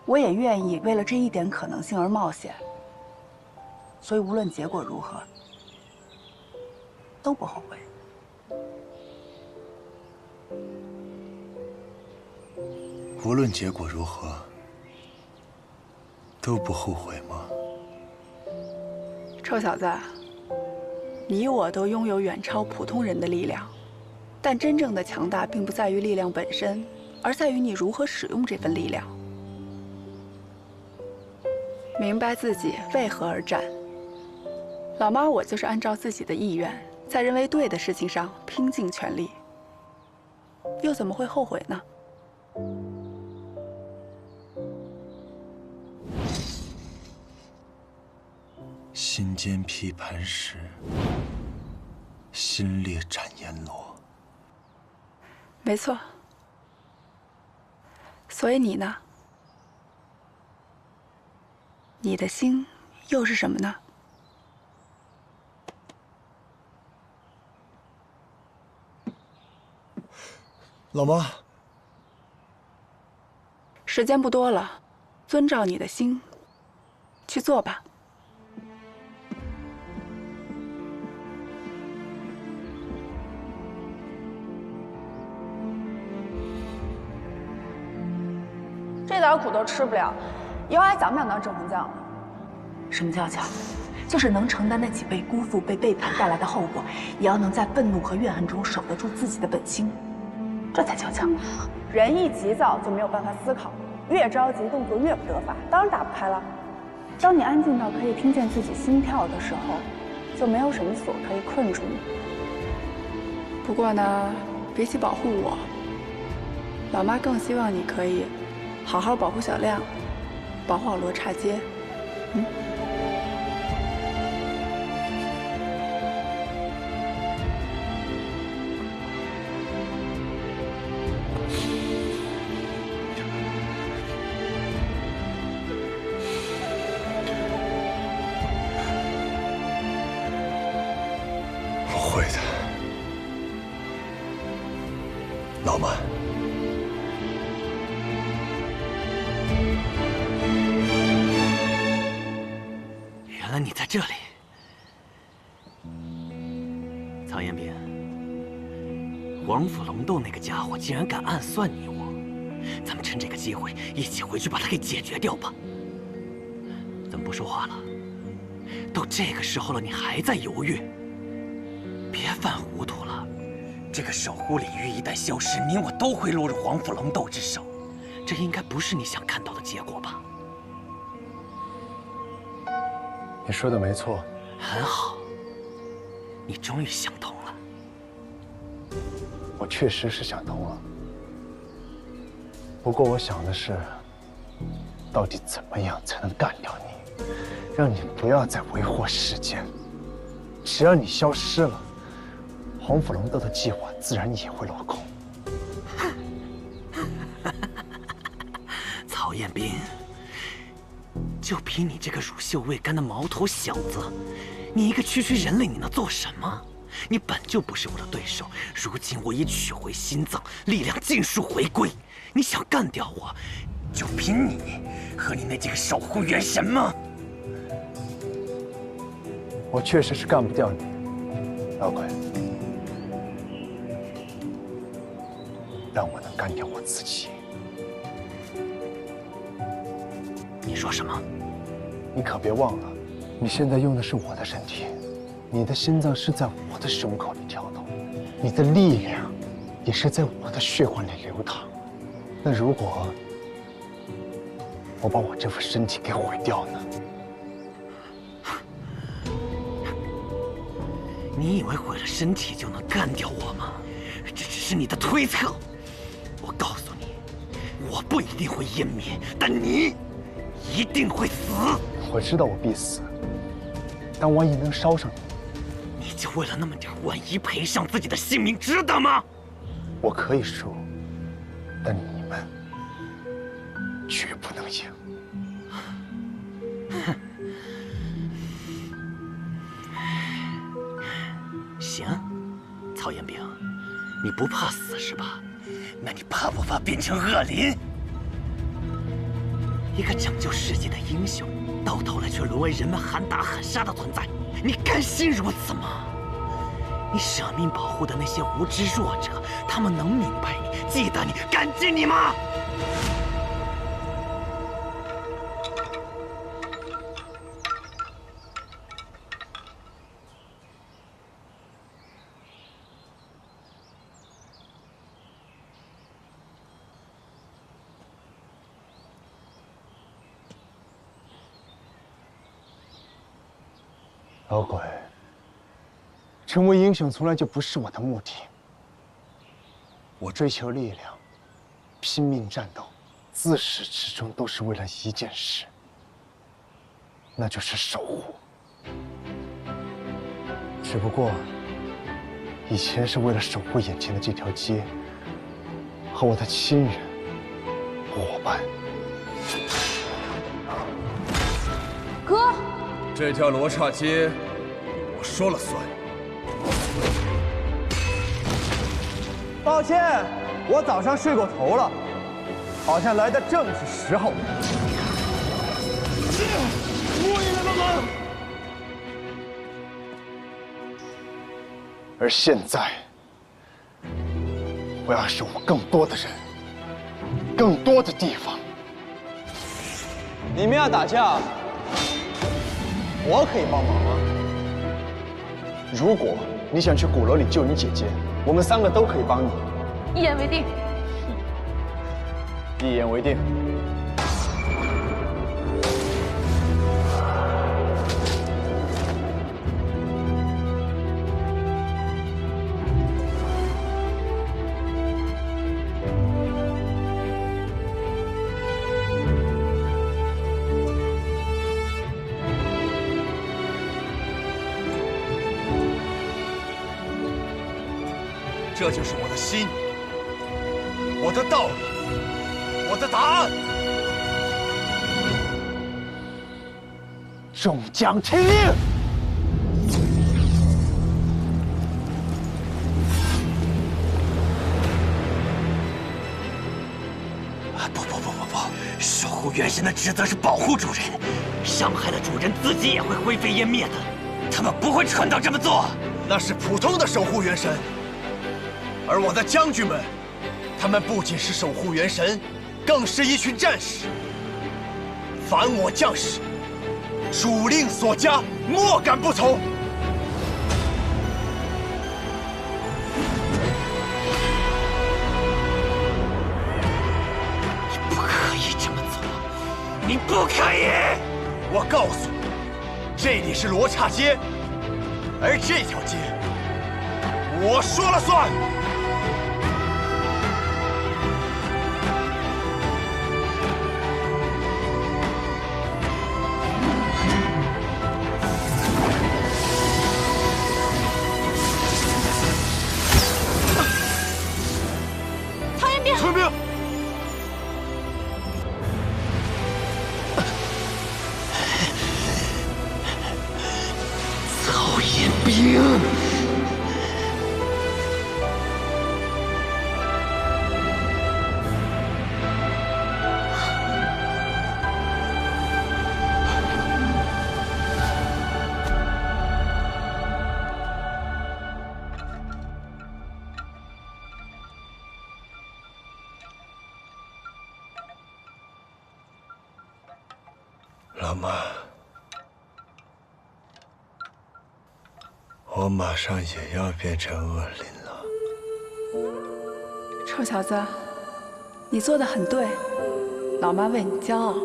我也愿意为了这一点可能性而冒险。所以无论结果如何，都不后悔。无论结果如何，都不后悔吗？臭小子，你我都拥有远超普通人的力量，但真正的强大并不在于力量本身，而在于你如何使用这份力量。明白自己为何而战。老妈，我就是按照自己的意愿，在认为对的事情上拼尽全力，又怎么会后悔呢？心间劈磐石，心裂斩阎罗。没错。所以你呢？你的心又是什么呢？老妈，时间不多了，遵照你的心去做吧。这点苦都吃不了，以后还想不想当镇魂将了？什么叫强？就是能承担得起被辜负、被背叛带来的后果，也要能在愤怒和怨恨中守得住自己的本心，这才叫强。人一急躁就没有办法思考，越着急动作越不得法，当然打不开了。当你安静到可以听见自己心跳的时候，就没有什么锁可以困住你。不过呢，比起保护我，老妈更希望你可以好好保护小亮，保护好罗刹街。我会的，老妈。原来你在这里，曹延炳。黄甫龙斗那个家伙竟然敢暗算你我，咱们趁这个机会一起回去把他给解决掉吧。怎么不说话了？都这个时候了，你还在犹豫？别犯糊涂了。这个守护领域一旦消失，你我都会落入黄甫龙斗之手，这应该不是你想看到的结果吧？你说的没错。很好，你终于想通了。我确实是想通了，不过我想的是，到底怎么样才能干掉你，让你不要再为祸世间。只要你消失了，黄甫龙斗的计划自然也会落空。曹彦斌，就凭你这个乳臭未干的毛头小子，你一个区区人类，你能做什么？你本就不是我的对手，如今我已取回心脏，力量尽数回归，你想干掉我，就凭你和你那几个守护元神吗？我确实是干不掉你，老鬼，但我能干掉我自己。你说什么？你可别忘了，你现在用的是我的身体，你的心脏是在我的胸口里跳动，你的力量也是在我的血管里流淌。那如果我把我这副身体给毁掉呢？你以为毁了身体就能干掉我吗？这只是你的推测。我告诉你，我不一定会湮灭，但你一定会死。我知道我必死，但万一能烧上你，你就为了那么点万一赔上自己的性命，值得吗？我可以输，但你们绝不能赢。哼。行。曹彦兵，你不怕死是吧？那你怕不怕变成恶灵？一个拯救世界的英雄，到头来却沦为人们喊打喊杀的存在，你甘心如此吗？你舍命保护的那些无知弱者，他们能明白你、记得你、感激你吗？老鬼，成为英雄从来就不是我的目的。我追求力量，拼命战斗，自始至终都是为了一件事，那就是守护。只不过，以前是为了守护眼前的这条街和我的亲人、伙伴。哥。 这条罗刹街，我说了算。抱歉，我早上睡过头了，好像来的正是时候。而现在，我要守护更多的人，更多的地方。你们要打架？ 我可以帮忙吗？如果你想去鼓楼里救你姐姐，我们3个都可以帮你。一言为定。一言为定。这就是我的心，我的道理，我的答案。众将听令！不！守护元神的职责是保护主人，伤害了主人，自己也会灰飞烟灭的。他们不会蠢到这么做。那是普通的守护元神。 而我的将军们，他们不仅是守护元神，更是一群战士。凡我将士，主令所加，莫敢不从。你不可以这么做，你不可以！我告诉你，这里是罗刹街，而这条街，我说了算。 陈兵，曹彦兵，老妈，我马上也要变成恶灵了。臭小子，你做的很对，老妈为你骄傲。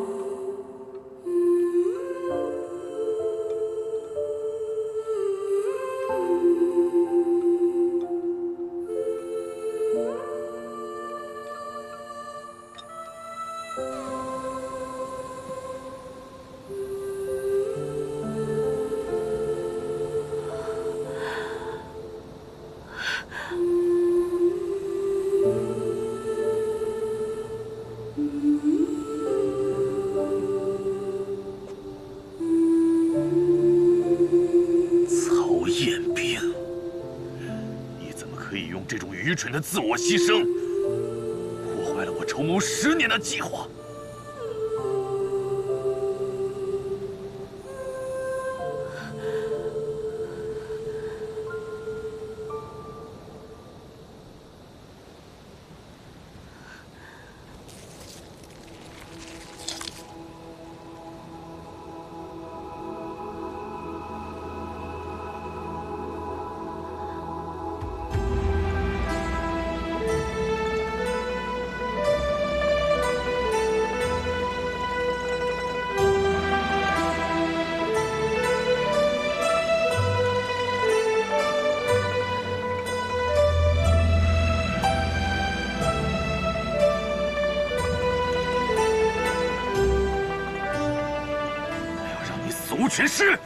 可以用这种愚蠢的自我牺牲，破坏了我筹谋10年的计划。无全尸！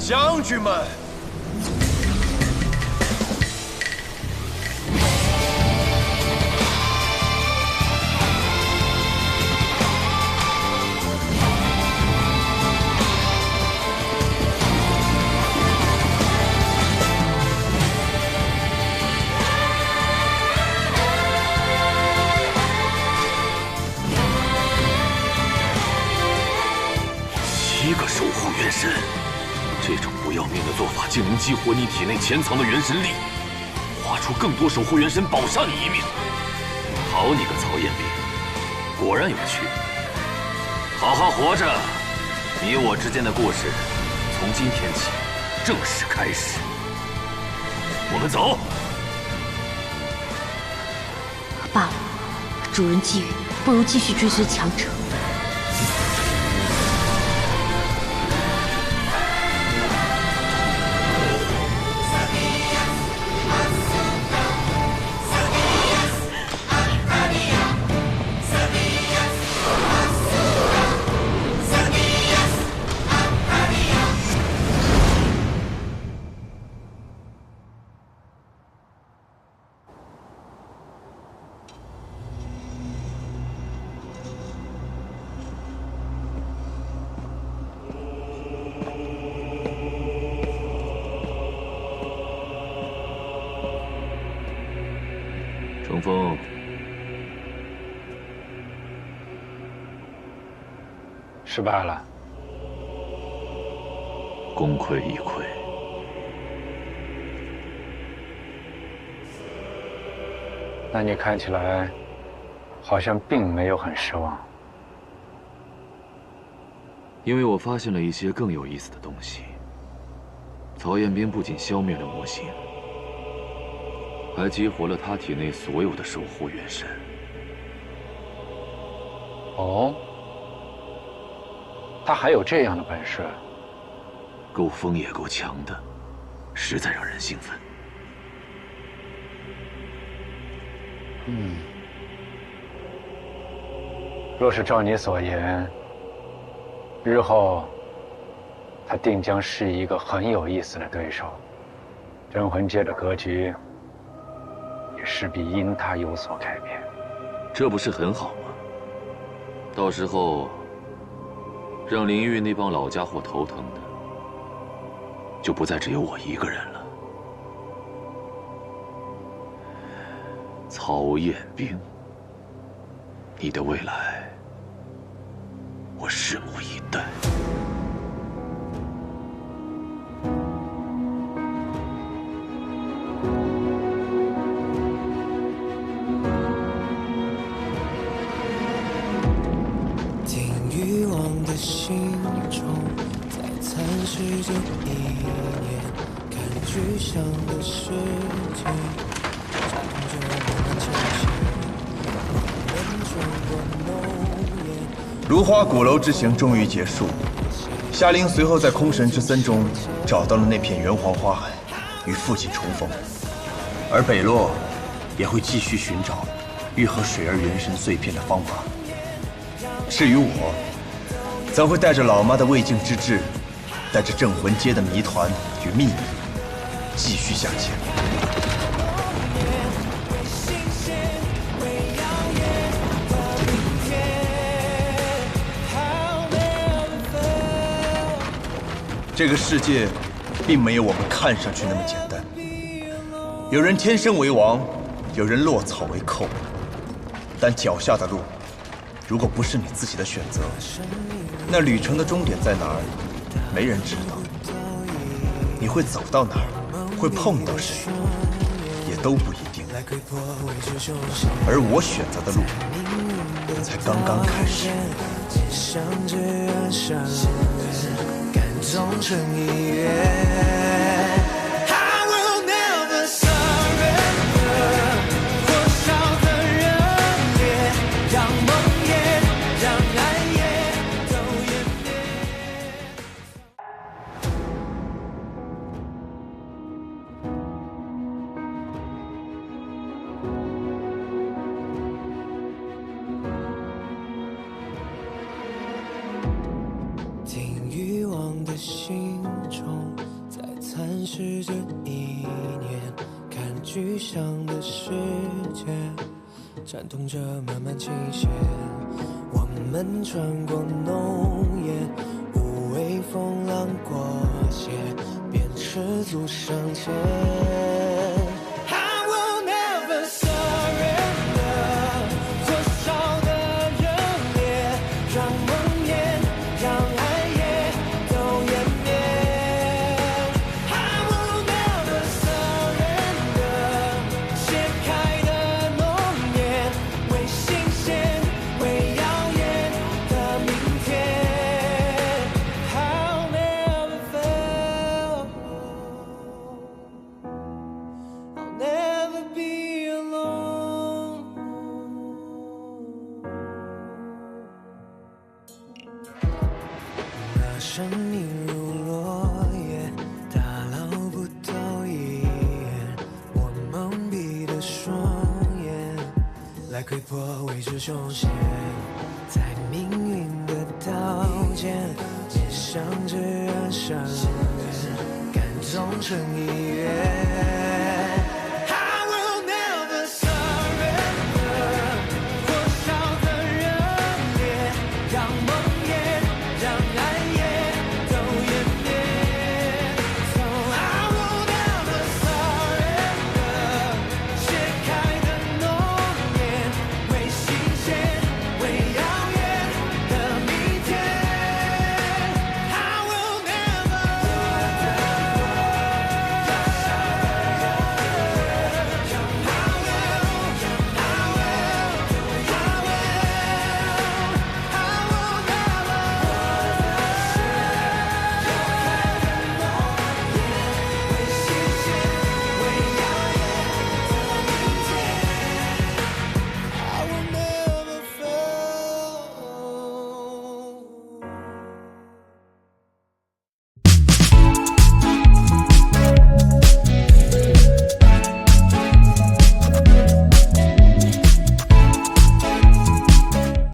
将军们，7个守护元神。 这种不要命的做法，竟能激活你体内潜藏的元神力，画出更多守护元神，保上你一命。好你个曹彦斌，果然有趣。好好活着，你我之间的故事，从今天起正式开始。我们走。罢了，主人觊觎，不如继续追随强者。 程峰，失败了，功亏一篑。那你看起来好像并没有很失望，因为我发现了一些更有意思的东西。曹彦斌不仅消灭了魔星。 还激活了他体内所有的守护元神。哦，他还有这样的本事？够疯也够强的，实在让人兴奋。若是照你所言，日后他定将是一个很有意思的对手。镇魂界的格局。 势必因他有所改变，这不是很好吗？到时候让林玉那帮老家伙头疼的，就不再只有我一个人了。曹彦斌，你的未来，我拭目以待。的心中，在蚕食着一年，看具象的世界，战痛着慢慢前行，我们穿过浓烟。如花鼓楼之行终于结束，夏灵随后在空神之森中找到了那片元皇花海，与父亲重逢。而北洛也会继续寻找愈合水儿元神碎片的方法。至于我，则会带着老妈的未竟之志，带着镇魂街的谜团与秘密，继续向前。这个世界，并没有我们看上去那么简单。有人天生为王，有人落草为寇。但脚下的路，如果不是你自己的选择，那旅程的终点在哪儿，没人知道。你会走到哪儿，会碰到谁，也都不一定。而我选择的路，才刚刚开始。想着岸上人，感动成一约。心中在蚕食着一年，看具象的世界，战痛着慢慢倾斜。我们穿过浓烟，无畏风浪过街，便赤足上前。生命如落叶，打捞不到一眼，我蒙蔽的双眼，来窥破未知凶险，在命运的刀尖，也想着岸上人，感动成一约。